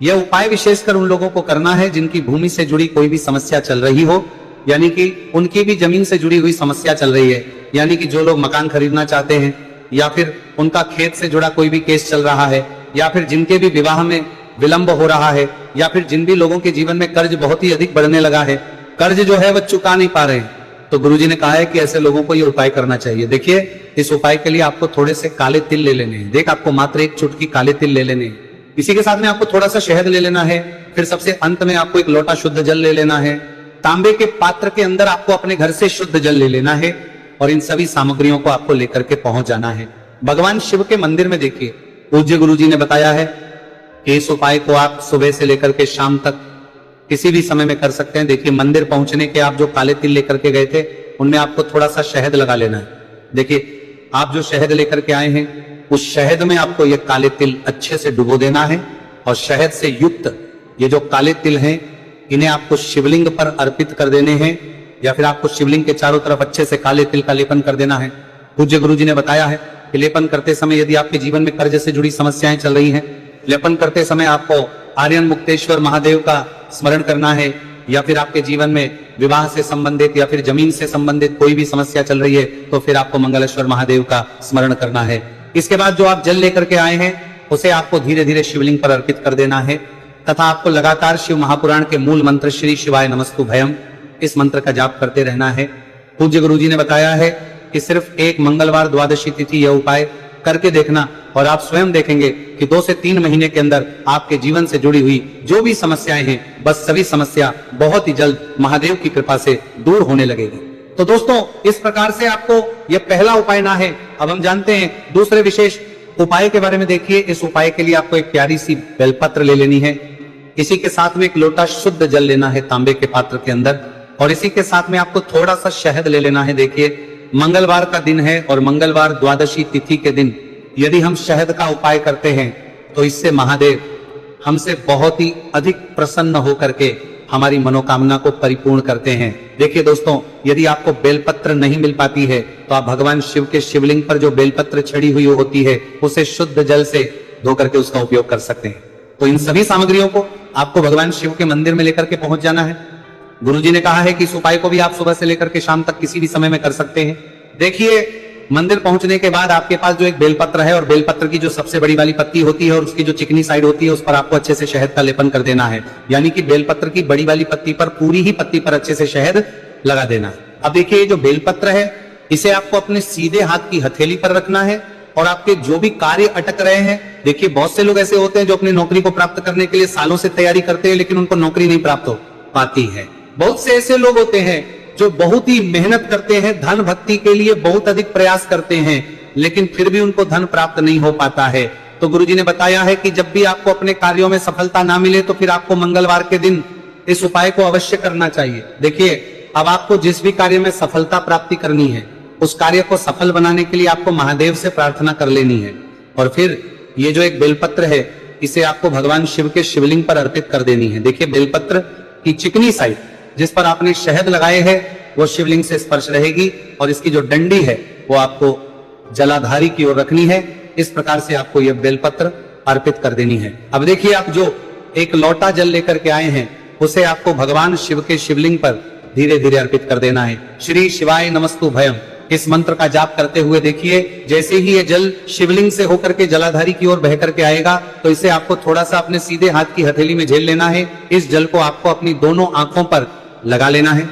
यह उपाय विशेषकर उन लोगों को करना है जिनकी भूमि से जुड़ी कोई भी समस्या चल रही हो, यानी कि उनकी भी जमीन से जुड़ी हुई समस्या चल रही है, यानी कि जो लोग मकान खरीदना चाहते हैं, या फिर उनका खेत से जुड़ा कोई भी केस चल रहा है, या फिर जिनके भी विवाह में विलंब हो रहा है, या फिर जिन भी लोगों के जीवन में कर्ज बहुत ही अधिक बढ़ने लगा है, कर्ज जो है वह चुका नहीं पा रहे हैं, तो गुरुजी ने कहा है कि ऐसे लोगों को ये उपाय करना चाहिए। देखिए इस उपाय के लिए आपको थोड़े से काले तिल ले लेने हैं। देख आपको मात्र एक चुटकी काले तिल ले लेने हैं। इसी के साथ में आपको थोड़ा सा शहद ले लेना है। फिर सबसे अंत में आपको एक लोटा शुद्ध जल ले लेना है। तांबे के पात्र के अंदर आपको अपने घर से शुद्ध जल ले लेना है, और इन सभी सामग्रियों को आपको लेकर के पहुंच जाना है भगवान शिव के मंदिर में। देखिए पूज्य गुरुजी ने बताया है कि इस उपाय को आप सुबह से लेकर के शाम तक किसी भी समय में कर सकते हैं। देखिए मंदिर पहुंचने के आप जो काले तिल लेकर के गए थे उनमें आपको थोड़ा सा शहद लगा लेना है। देखिए आप जो शहद लेकर के आए हैं उस शहद में आपको ये काले तिल अच्छे से डुबो देना है, और शहद से युक्त ये जो काले तिल हैं इन्हें आपको शिवलिंग पर अर्पित कर देने हैं, या फिर आपको शिवलिंग के चारों तरफ अच्छे से काले तिल का लेपन कर देना है। पूज्य गुरुजी ने बताया है कि लेपन करते समय यदि आपके जीवन में कर्ज से जुड़ी समस्याएं चल रही हैं, लेपन करते समय आपको आर्यन मुक्तेश्वर महादेव का स्मरण करना है, या फिर आपके जीवन में विवाह से संबंधित या फिर जमीन से संबंधित कोई भी समस्या चल रही है तो फिर आपको मंगलेश्वर महादेव का स्मरण करना है। इसके बाद जो आप जल लेकर के आए हैं उसे आपको धीरे धीरे शिवलिंग पर अर्पित कर देना है, तथा आपको लगातार शिव महापुराण के मूल मंत्र श्री शिवाय नमस्तु भयम इस मंत्र का जाप करते रहना है। पूज्य गुरुजी ने बताया है कि सिर्फ एक मंगलवार द्वादशी तिथि यह उपाय करके देखना, और आप स्वयं देखेंगे कि 2 से 3 महीने के अंदर आपके जीवन से जुड़ी हुई जो भी समस्याएं हैं बस सभी समस्या बहुत ही जल्द महादेव की कृपा से दूर होने लगेगी। तो दोस्तों इस प्रकार से आपको यह पहला उपाय ना है। अब हम जानते हैं दूसरे विशेष उपाय के बारे में। देखिए इस उपाय के लिए आपको एक प्यारी सी बेलपत्र ले लेनी है। इसी के साथ में एक लोटा शुद्ध जल लेना है तांबे के पात्र के अंदर, और इसी के साथ में आपको थोड़ा सा शहद ले लेना है। देखिए मंगलवार का दिन है, और मंगलवार द्वादशी तिथि के दिन यदि हम शहद का उपाय करते हैं तो इससे महादेव हमसे बहुत ही अधिक प्रसन्न होकर के हमारी मनोकामना को परिपूर्ण करते हैं। देखिए दोस्तों यदि आपको बेलपत्र नहीं मिल पाती है तो आप भगवान शिव के शिवलिंग पर जो बेलपत्र छड़ी हुई होती है उसे शुद्ध जल से धो करके उसका उपयोग कर सकते हैं। तो इन सभी सामग्रियों को आपको भगवान शिव के मंदिर में लेकर के पहुंच जाना है। गुरुजी ने कहा है कि इस उपाय को भी आप सुबह से लेकर के शाम तक किसी भी समय में कर सकते हैं। देखिए मंदिर पहुंचने के बाद आपके पास जो एक बेलपत्र है और बेलपत्र की जो सबसे बड़ी वाली पत्ती होती है और उसकी जो चिकनी साइड होती है उस पर आपको अच्छे से शहद का लेपन कर देना है। यानी कि बेलपत्र की बड़ी वाली पत्ती पर, पूरी ही पत्ती पर अच्छे से शहद लगा देना है। अब देखिए ये जो बेलपत्र है इसे आपको अपने सीधे हाथ की हथेली पर रखना है और आपके जो भी कार्य अटक रहे हैं, देखिए बहुत से लोग ऐसे होते हैं जो अपनी नौकरी को प्राप्त करने के लिए सालों से तैयारी करते हैं लेकिन उनको नौकरी नहीं प्राप्त हो पाती है। बहुत से ऐसे लोग होते हैं जो बहुत ही मेहनत करते हैं, धन भक्ति के लिए बहुत अधिक प्रयास करते हैं लेकिन फिर भी उनको धन प्राप्त नहीं हो पाता है। तो गुरुजी ने बताया है कि जब भी आपको अपने कार्यों में सफलता ना मिले तो फिर आपको मंगलवार के दिन इस उपाय को अवश्य करना चाहिए। देखिए अब आपको जिस भी कार्य में सफलता प्राप्ति करनी है उस कार्य को सफल बनाने के लिए आपको महादेव से प्रार्थना कर लेनी है और फिर ये जो एक बेलपत्र है इसे आपको भगवान शिव के शिवलिंग पर अर्पित कर देनी है। देखिए बेलपत्र की चिकनी साइड जिस पर आपने शहद लगाए हैं वो शिवलिंग से स्पर्श रहेगी और इसकी जो डंडी है वो आपको जलाधारी की ओर रखनी है। इस प्रकार से आपको यह बेलपत्र अर्पित कर देनी है। अब देखिए आप जो एक लोटा जल लेकर के आए हैं उसे आपको भगवान शिव के शिवलिंग पर धीरे धीरे अर्पित कर देना है। श्री शिवाय नमस्तु भयम इस मंत्र का जाप करते हुए देखिए जैसे ही ये जल शिवलिंग से होकर के जलाधारी की ओर बह करके आएगा तो इसे आपको थोड़ा सा अपने सीधे हाथ की हथेली में झेल लेना है। इस जल को आपको अपनी दोनों आंखों पर लगा लेना है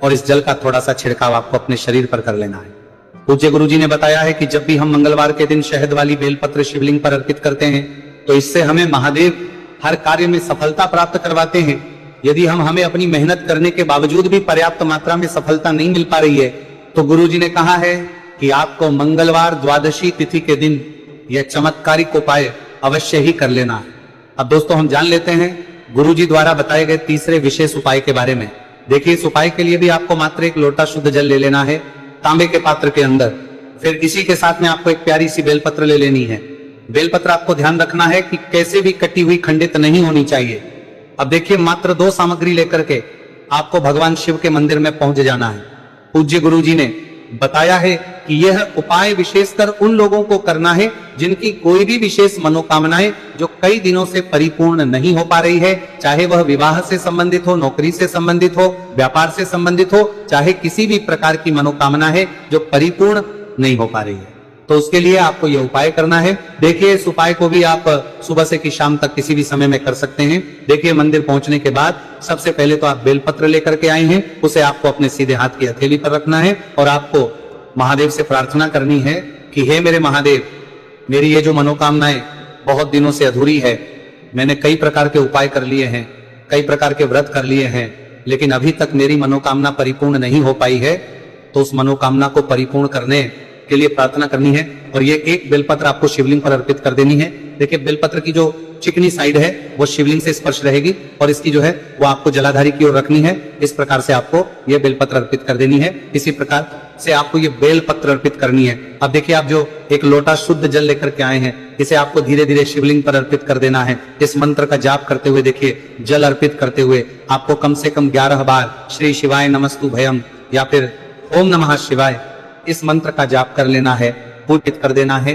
और इस जल का थोड़ा सा छिड़काव आपको अपने शरीर पर कर लेना है। पूज्य गुरुजी ने बताया है कि जब भी हम मंगलवार के दिन शहद वाली बेलपत्र शिवलिंग पर अर्पित करते हैं तो इससे हमें महादेव हर कार्य में सफलता प्राप्त करवाते हैं। यदि हमें अपनी मेहनत करने के बावजूद भी पर्याप्त मात्रा में सफलता नहीं मिल पा रही है तो गुरुजी ने कहा है कि आपको मंगलवार द्वादशी तिथि के दिन यह चमत्कारिक उपाय अवश्य ही कर लेना है। अब दोस्तों हम जान लेते हैं गुरुजी द्वारा बताए गए तीसरे विशेष उपाय के बारे में। देखिए इस उपाय के लिए भी आपको मात्र एक लोटा शुद्ध जल ले लेना है तांबे के पात्र के अंदर। फिर इसी के साथ में आपको एक प्यारी सी बेलपत्र ले लेनी है। बेलपत्र आपको ध्यान रखना है कि कैसे भी कटी हुई खंडित नहीं होनी चाहिए। अब देखिए मात्र 2 सामग्री लेकर के आपको भगवान शिव के मंदिर में पहुंच जाना है। पूज्य गुरुजी ने बताया है कि यह उपाय विशेषकर उन लोगों को करना है जिनकी कोई भी विशेष मनोकामनाएं जो कई दिनों से परिपूर्ण नहीं हो पा रही है, चाहे वह विवाह से संबंधित हो, नौकरी से संबंधित हो, व्यापार से संबंधित हो, चाहे किसी भी प्रकार की मनोकामना है जो परिपूर्ण नहीं हो पा रही है तो उसके लिए आपको यह उपाय करना है। देखिए इस उपाय को भी आप सुबह से की शाम तक किसी भी समय में कर सकते हैं। देखिए मंदिर पहुंचने के बाद सबसे पहले तो आप बेलपत्र लेकर के आए हैं, उसे आपको अपने सीधे हाथ की हथेली पर रखना है और आपको महादेव से प्रार्थना करनी है कि हे मेरे महादेव, मेरी ये जो मनोकामनाएं बहुत दिनों से अधूरी है, मैंने कई प्रकार के उपाय कर लिए हैं, कई प्रकार के व्रत कर लिए हैं, लेकिन अभी तक मेरी मनोकामना परिपूर्ण नहीं हो पाई है, तो उस मनोकामना को परिपूर्ण करने के लिए प्रार्थना करनी है और ये एक बेलपत्र आपको शिवलिंग पर अर्पित कर देनी है। देखिए बेलपत्र की जो चिकनी साइड है वो शिवलिंग से स्पर्श रहेगी और इसकी जो है वो आपको जलाधारी की ओर रखनी है। इस प्रकार से आपको ये बेलपत्र अर्पित कर देनी है। इसी प्रकार से आपको ये बेलपत्र अर्पित करनी है। अब देखिए आप जो एक लोटा शुद्ध जल लेकर के आए हैं इसे आपको धीरे धीरे शिवलिंग पर अर्पित कर देना है। इस मंत्र का जाप करते हुए देखिए जल अर्पित करते हुए आपको कम से कम 11 बार श्री शिवाय नमस्तु भयम या फिर ओम नमः शिवाय इस मंत्र का जाप कर लेना है, पूजित कर देना है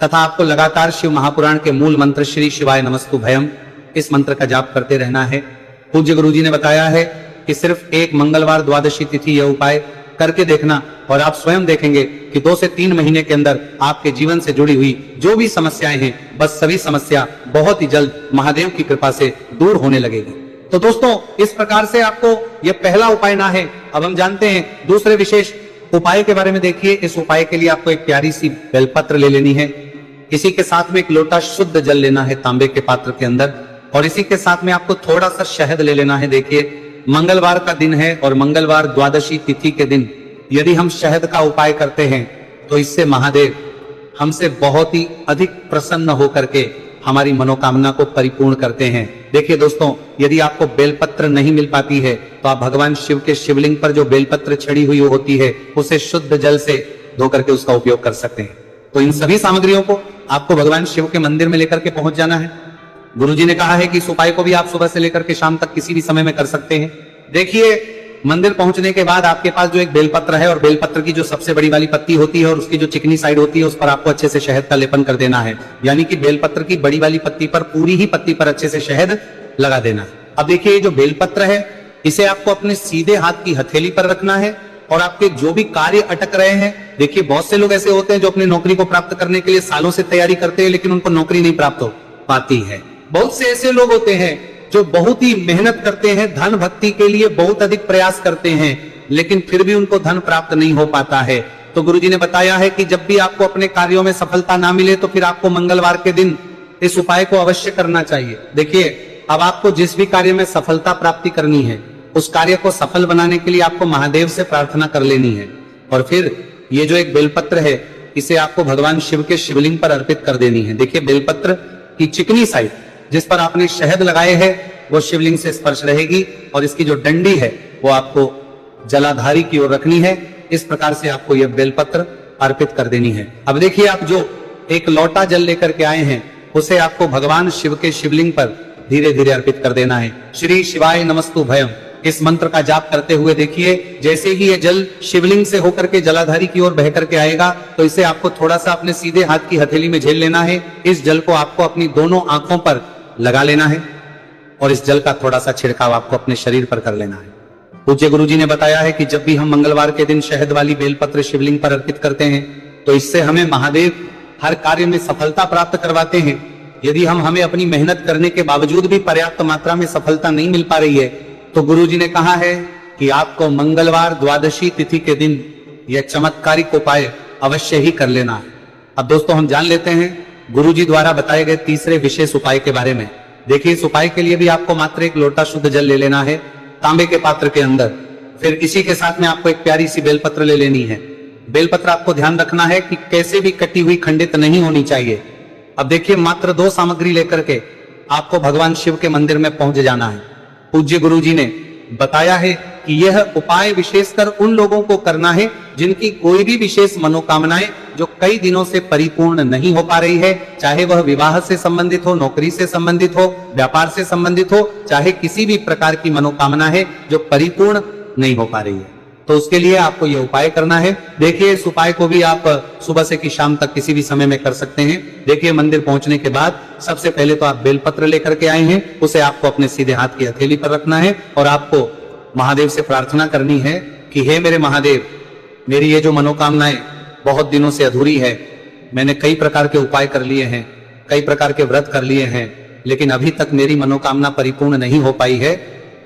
तथा आपको लगातार शिव महापुराण के मूल मंत्र श्री शिवाय नमस्तु भयम इस मंत्र का जाप करते रहना है। पूज्य गुरुजी ने बताया है कि सिर्फ एक मंगलवार द्वादशी तिथि यह उपाय करके देखना और आप स्वयं देखेंगे कि 2 से 3 महीने के अंदर आपके जीवन से जुड़ी हुई जो भी समस्याएं हैं बस सभी समस्या बहुत ही जल्द महादेव की कृपा से दूर होने लगेगी। तो दोस्तों इस प्रकार से आपको यह पहला उपाय ना है। अब हम जानते हैं दूसरे विशेष उपाय के बारे में। देखिए इस उपाय के लिए आपको एक प्यारी सी बेलपत्र ले लेनी है, इसी के साथ में एक लोटा शुद्ध जल लेना है तांबे के पात्र के अंदर और इसी के साथ में आपको थोड़ा सा शहद ले लेना है। देखिए मंगलवार का दिन है और मंगलवार द्वादशी तिथि के दिन यदि हम शहद का उपाय करते हैं तो इससे महादेव हमसे बहुत ही अधिक प्रसन्न होकर के हमारी मनोकामना को परिपूर्ण करते हैं। देखिए दोस्तों यदि आपको बेलपत्र नहीं मिल पाती है तो आप भगवान शिव के शिवलिंग पर जो बेलपत्र छड़ी हुई होती है उसे शुद्ध जल से धो करके उसका उपयोग कर सकते हैं। तो इन सभी सामग्रियों को आपको भगवान शिव के मंदिर में लेकर के पहुंच जाना है। गुरुजी ने कहा है कि इस उपाय को भी आप सुबह से लेकर के शाम तक किसी भी समय में कर सकते हैं। देखिए मंदिर पहुंचने के बाद आपके पास जो एक बेलपत्र है और बेलपत्र की जो सबसे बड़ी वाली पत्ती होती है और उसकी जो चिकनी साइड होती है उस पर आपको अच्छे से शहद का लेपन कर देना है। यानी कि बेलपत्र की बड़ी वाली पत्ती पर, पूरी ही पत्ती पर अच्छे से शहद लगा देना है। अब देखिए ये जो बेलपत्र है इसे आपको अपने सीधे हाथ की हथेली पर रखना है और आपके जो भी कार्य अटक रहे हैं, देखिए बहुत से लोग ऐसे होते हैं जो अपनी नौकरी को प्राप्त करने के लिए सालों से तैयारी करते हैं लेकिन उनको नौकरी नहीं प्राप्त हो पाती है। बहुत से ऐसे लोग होते हैं जो बहुत ही मेहनत करते हैं, धन भक्ति के लिए बहुत अधिक प्रयास करते हैं लेकिन फिर भी उनको धन प्राप्त नहीं हो पाता है। तो गुरुजी ने बताया है कि जब भी आपको अपने कार्यों में सफलता ना मिले तो फिर आपको मंगलवार के दिन इस उपाय को अवश्य करना चाहिए। देखिए, अब आपको जिस भी कार्य में सफलता प्राप्ति करनी है उस कार्य को सफल बनाने के लिए आपको महादेव से प्रार्थना कर लेनी है और फिर ये जो एक बेलपत्र है इसे आपको भगवान शिव के शिवलिंग पर अर्पित कर देनी है। देखिए, बेलपत्र की चिकनी साइड जिस पर आपने शहद लगाए हैं वो शिवलिंग से स्पर्श रहेगी और इसकी जो डंडी है वो आपको जलाधारी की ओर रखनी है। इस प्रकार से आपको यह बेलपत्र अर्पित कर देनी है। अब देखिए, आप जो एक लोटा जल लेकर के आए हैं उसे आपको भगवान शिव के शिवलिंग पर धीरे धीरे अर्पित कर देना है। श्री शिवाय नमस्तु भयम इस मंत्र का जाप करते हुए देखिए, जैसे ही ये जल शिवलिंग से होकर के जलाधारी की ओर बह करके आएगा तो इसे आपको थोड़ा सा अपने सीधे हाथ की हथेली में झेल लेना है। इस जल को आपको अपनी दोनों आंखों पर लगा लेना है और इस जल का थोड़ा सा छिड़काव आपको अपने शरीर पर कर लेना है। पूज्य गुरुजी ने बताया है कि जब भी हम मंगलवार के दिन शहद वाली बेलपत्र शिवलिंग पर अर्पित करते हैं तो इससे हमें महादेव हर कार्य में सफलता प्राप्त करवाते हैं। यदि हमें अपनी मेहनत करने के बावजूद भी पर्याप्त मात्रा में सफलता नहीं मिल पा रही है तो गुरुजी ने कहा है कि आपको मंगलवार द्वादशी तिथि के दिन यह चमत्कारिक उपाय अवश्य ही कर लेना है। अब दोस्तों, हम जान लेते हैं गुरुजी द्वारा बताए गए तीसरे विशेष उपाय के बारे में। देखिए, इस उपाय के लिए भी आपको मात्र एक लोटा शुद्ध जल ले लेना है तांबे के पात्र के अंदर। फिर इसी के साथ में आपको एक प्यारी सी बेलपत्र ले लेनी है। बेलपत्र आपको ध्यान रखना है कि कैसे भी कटी हुई खंडित नहीं होनी चाहिए। अब देखिए, मात्र 2 सामग्री लेकर के आपको भगवान शिव के मंदिर में पहुंच जाना है। पूज्य गुरुजी ने बताया है कि यह उपाय विशेषकर उन लोगों को करना है जिनकी कोई भी विशेष मनोकामनाएं जो कई दिनों से परिपूर्ण नहीं हो पा रही है, चाहे वह विवाह से संबंधित हो, नौकरी से संबंधित हो, व्यापार से संबंधित हो, चाहे किसी भी प्रकार की मनोकामना है जो परिपूर्ण नहीं हो पा रही है, तो उसके लिए आपको यह उपाय करना है। देखिए, इस उपाय को भी आप सुबह से की शाम तक किसी भी समय में कर सकते हैं। देखिए, मंदिर पहुंचने के बाद सबसे पहले तो आप बेलपत्र लेकर के आए हैं, उसे आपको अपने सीधे हाथ की हथेली पर रखना है और आपको महादेव से प्रार्थना करनी है कि हे मेरे महादेव, मेरी ये जो मनोकामनाएं बहुत दिनों से अधूरी है, मैंने कई प्रकार के उपाय कर लिए हैं, कई प्रकार के व्रत कर लिए हैं, लेकिन अभी तक मेरी मनोकामना परिपूर्ण नहीं हो पाई है,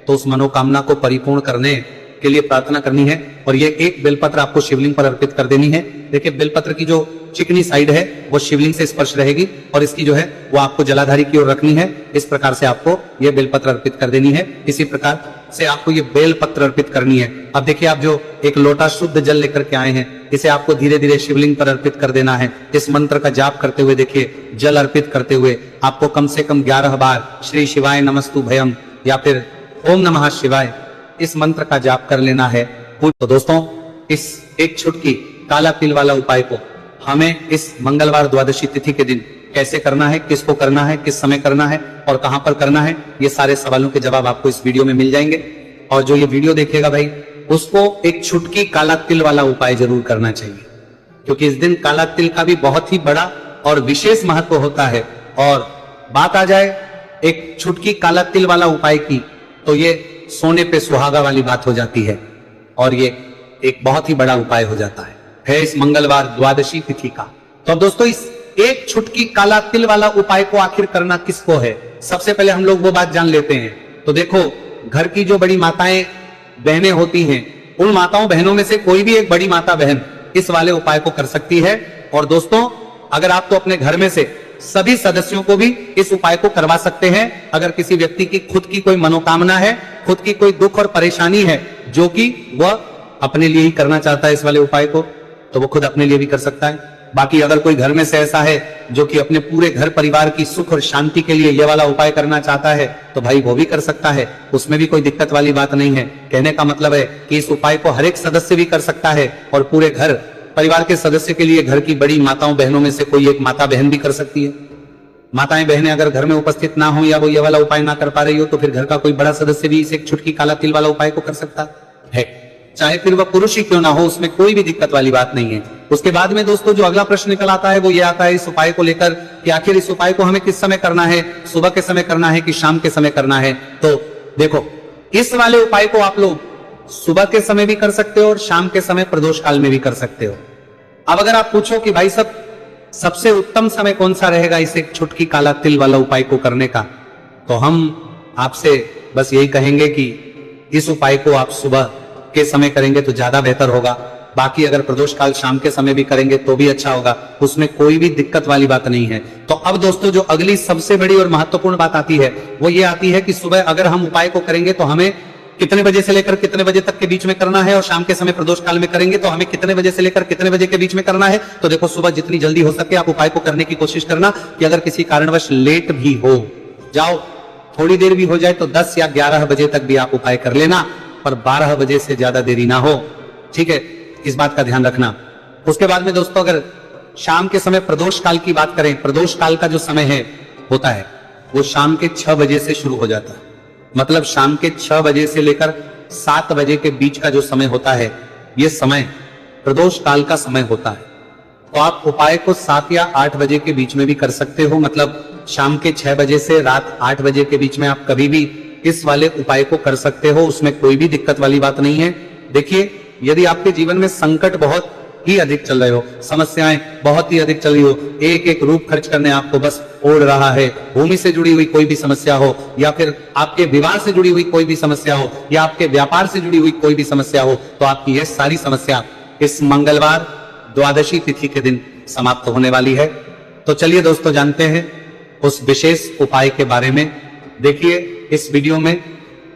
तो उस मनोकामना को परिपूर्ण करने के लिए प्रार्थना करनी है और ये एक बेलपत्र आपको शिवलिंग पर अर्पित कर देनी है। देखिए, बेलपत्र की जो चिकनी साइड है वो शिवलिंग से स्पर्श रहेगी और इसकी जो है वो आपको जलाधारी की ओर रखनी है। इस प्रकार से आपको ये बेलपत्र अर्पित कर देनी है। इसी प्रकार से आपको ये बेलपत्र अर्पित करनी है। अब देखिए, आप जो एक लोटा शुद्ध जल लेकर के आए हैं इसे आपको धीरे धीरे शिवलिंग पर अर्पित कर देना है। इस मंत्र का जाप करते हुए देखिए, जल अर्पित करते हुए आपको कम से कम 11 बार श्री शिवाय नमस्तु भयम या फिर ओम नमः शिवाय इस मंत्र का जाप कर लेना है। तो दोस्तों, इस एक छुटकी काला तिल वाला उपाय को हमें इस मंगलवार द्वादशी तिथि के दिन कैसे करना है, किसको करना है, किस समय करना है और कहां पर करना है, ये सारे सवालों के जवाब आपको इस वीडियो में मिल जाएंगे। और जो ये वीडियो देखेगा भाई, उसको एक छुटकी काला तिल वाला उपाय जरूर करना चाहिए, क्योंकि इस दिन काला तिल का भी बहुत ही बड़ा और विशेष महत्व होता है। और बात आ जाए एक छुटकी काला तिल वाला उपाय की, तो ये सोने पे सुहागा वाली बात हो जाती है और ये एक बहुत ही बड़ा उपाय हो जाता है इस मंगलवार द्वादशी तिथि का। तो अब दोस्तों, इस एक छुटकी काला तिल वाला उपाय को आखिर करना किसको है, सबसे पहले हम लोग वो बात जान लेते हैं। तो देखो, घर की जो बड़ी माताएं बहनें होती हैं, उन माताओं बहनों में से कोई भी एक बड़ी माता बहन इस वाले उपाय को कर सकती है। और दोस्तों, अगर आप तो अपने घर में से सभी सदस्यों को भी इस उपाय को करवा सकते हैं। अगर किसी व्यक्ति की खुद की कोई मनोकामना है, खुद की कोई दुख और परेशानी है जो कि वह अपने लिए ही करना चाहता है इस वाले उपाय को, तो वो खुद अपने लिए भी कर सकता है। बाकी अगर कोई घर में से ऐसा है जो कि अपने पूरे घर परिवार की सुख और शांति के लिए ये वाला उपाय करना चाहता है, तो भाई वो भी कर सकता है, उसमें भी कोई दिक्कत वाली बात नहीं है। कहने का मतलब है कि इस उपाय को हर एक सदस्य भी कर सकता है और पूरे घर परिवार के सदस्य के लिए घर की बड़ी माताओं बहनों में से कोई एक माता बहन भी कर सकती है। माताएं बहनें अगर घर में उपस्थित ना हो या वो ये वाला उपाय ना कर पा रही हो, तो फिर घर का कोई बड़ा सदस्य भी इस एक छुटकी काला तिल वाला उपाय को कर सकता है, चाहे फिर वह पुरुष ही क्यों ना हो, उसमें कोई भी दिक्कत वाली बात नहीं है। उसके बाद में दोस्तों, जो अगला प्रश्न निकल आता है वो ये आता है इस उपाय को लेकर कि आखिर इस उपाय को हमें किस समय करना है, सुबह के समय करना है कि शाम के समय करना है। तो देखो, इस वाले उपाय को आप लोग सुबह के समय भी कर सकते हो और शाम के समय प्रदोष काल में भी कर सकते हो। अब अगर आप पूछो कि भाई साहब सबसे उत्तम समय कौन सा रहेगा इस एक छुटकी काला तिल वाला उपाय को करने का, तो हम आपसे बस यही कहेंगे कि इस उपाय को आप सुबह के समय करेंगे तो ज्यादा बेहतर होगा। बाकी अगर प्रदोष काल शाम के समय भी करेंगे तो भी अच्छा होगा, उसमें कोई भी दिक्कत वाली बात नहीं है। तो अब दोस्तों जो अगली सबसे बड़ी और महत्वपूर्ण बात आती है वो ये आती है कि सुबह अगर हम उपाय को करेंगे तो हमें कितने बजे से लेकर कितने बजे तक के बीच में करना है, और शाम के समय प्रदोष काल में करेंगे तो हमें कितने बजे से लेकर कितने बजे के बीच में करना है। तो देखो सुबह जितनी जल्दी हो सके आप उपाय को करने की कोशिश करना, कि अगर किसी कारणवश लेट भी हो जाओ, थोड़ी देर भी हो जाए तो 10 या 11 बजे तक भी आप उपाय कर लेना, पर 12 बजे से ज्यादा देरी ना हो, ठीक है, इस बात का ध्यान रखना। उसके बाद में दोस्तों अगर शाम के समय प्रदोष काल की बात करें, प्रदोष काल का जो समय है होता है वो शाम के 6 बजे से शुरू हो जाता है। मतलब शाम के 6 बजे से लेकर 7 बजे के बीच का जो समय होता है ये समय प्रदोष काल का समय होता है। तो आप उपाय को 7 या 8 बजे के बीच में भी कर सकते हो, मतलब शाम के 6 बजे से रात 8 बजे के बीच में आप कभी भी इस वाले उपाय को कर सकते हो, उसमें कोई भी दिक्कत वाली बात नहीं है। देखिए यदि आपके जीवन में संकट बहुत ही अधिक चल रहे हो, समस्याएं बहुत ही अधिक चल रही हो, एक एक रूप खर्च करने आपको बस ओढ़ रहा है, भूमि से जुड़ी हुई कोई भी समस्या हो, या फिर आपके विवाह से जुड़ी हुई कोई भी समस्या हो, या आपके व्यापार से जुड़ी हुई कोई भी समस्या हो, तो आपकी यह सारी समस्या इस मंगलवार द्वादशी तिथि के दिन समाप्त होने वाली है। तो चलिए दोस्तों जानते हैं उस विशेष उपाय के बारे में। देखिए इस वीडियो में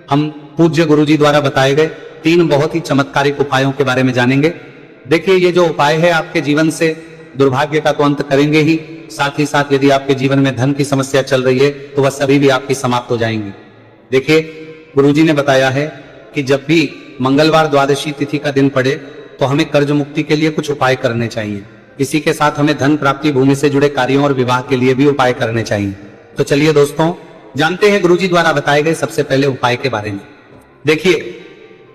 हम पूज्य गुरुजी द्वारा बताए गए 3 बहुत ही चमत्कारिक उपायों के बारे में जानेंगे। देखिए ये जो उपाय है आपके जीवन से दुर्भाग्य का तो अंत करेंगे ही, साथ ही साथ यदि आपके जीवन में धन की समस्या चल रही है तो वह सभी भी आपकी समाप्त हो जाएंगी। देखिए गुरुजी ने बताया है कि जब भी मंगलवार द्वादशी तिथि का दिन पड़े तो हमें कर्ज मुक्ति के लिए कुछ उपाय करने चाहिए। इसी के साथ हमें धन प्राप्ति, भूमि से जुड़े कार्यों और विवाह के लिए भी उपाय करने चाहिए। तो चलिए दोस्तों जानते हैं गुरुजी द्वारा बताए गए सबसे पहले उपाय के बारे में। देखिए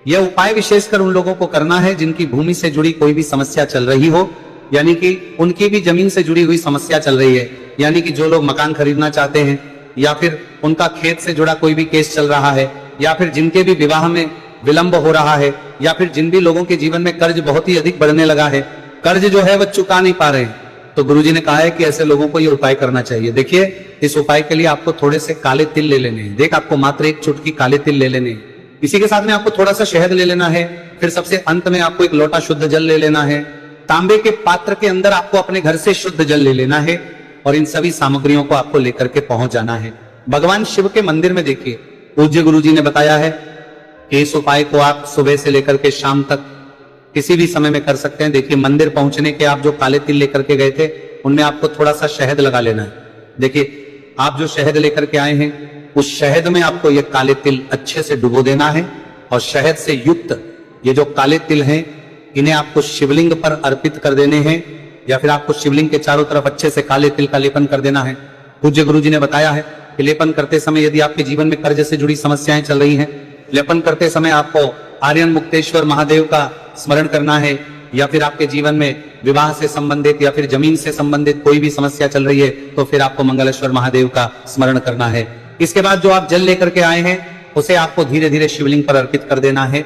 यह उपाय विशेषकर उन लोगों को करना है जिनकी भूमि से जुड़ी कोई भी समस्या चल रही हो, यानी कि उनकी भी जमीन से जुड़ी हुई समस्या चल रही है, यानी कि जो लोग मकान खरीदना चाहते हैं, या फिर उनका खेत से जुड़ा कोई भी केस चल रहा है, या फिर जिनके भी विवाह में विलंब हो रहा है, या फिर जिन भी लोगों के जीवन में कर्ज बहुत ही अधिक बढ़ने लगा है, कर्ज जो है वह चुका नहीं पा रहे हैं, तो गुरुजी ने कहा है कि ऐसे लोगों को यह उपाय करना चाहिए। देखिए इस उपाय के लिए आपको थोड़े से काले तिल ले लेने हैं। देख आपको मात्र एक चुटकी काले तिल ले लेने हैं। इसी के साथ में आपको थोड़ा सा शहद ले लेना है। फिर सबसे अंत में आपको एक लोटा शुद्ध जल ले लेना है। तांबे के पात्र के अंदर आपको अपने घर से शुद्ध जल ले लेना है, और इन सभी सामग्रियों को आपको लेकर के पहुंच जाना है भगवान शिव के मंदिर में। देखिए पूज्य गुरुजी ने बताया है कि इस उपाय को आप सुबह से लेकर के शाम तक किसी भी समय में कर सकते हैं। देखिए मंदिर पहुंचने के आप जो काले तिल लेकर के गए थे उनमें आपको थोड़ा सा शहद लगा लेना है। देखिए आप जो शहद लेकर के आए हैं उस शहद में आपको ये काले तिल अच्छे से डुबो देना है, और शहद से युक्त ये जो काले तिल हैं इन्हें आपको शिवलिंग पर अर्पित कर देने हैं, या फिर आपको शिवलिंग के चारों तरफ अच्छे से काले तिल का लेपन कर देना है। पूज्य गुरुजी ने बताया है कि लेपन करते समय यदि आपके जीवन में कर्ज से जुड़ी समस्याएं चल रही हैं, लेपन करते समय आपको आर्यन मुक्तेश्वर महादेव का स्मरण करना है, या फिर आपके जीवन में विवाह से संबंधित या फिर जमीन से संबंधित कोई भी समस्या चल रही है तो फिर आपको मंगलेश्वर महादेव का स्मरण करना है। इसके बाद जो आप जल लेकर के आए हैं उसे आपको धीरे धीरे शिवलिंग पर अर्पित कर देना है,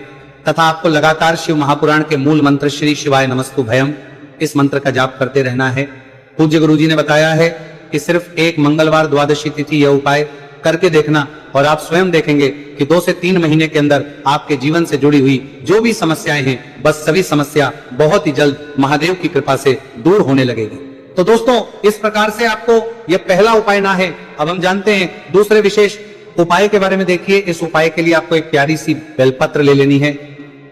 तथा आपको लगातार शिव महापुराण के मूल मंत्र श्री शिवाय नमस्तु भयम इस मंत्र का जाप करते रहना है। पूज्य गुरुजी ने बताया है कि सिर्फ एक मंगलवार द्वादशी तिथि यह उपाय करके देखना, और आप स्वयं देखेंगे कि 2 से 3 महीने के अंदर आपके जीवन से जुड़ी हुई जो भी समस्याएं हैं बस सभी समस्या बहुत ही जल्द महादेव की कृपा से दूर होने लगेगी। तो दोस्तों इस प्रकार से आपको यह पहला उपाय ना है। अब हम जानते हैं दूसरे विशेष उपाय के बारे में। देखिए इस उपाय के लिए आपको एक प्यारी सी बेलपत्र ले लेनी है।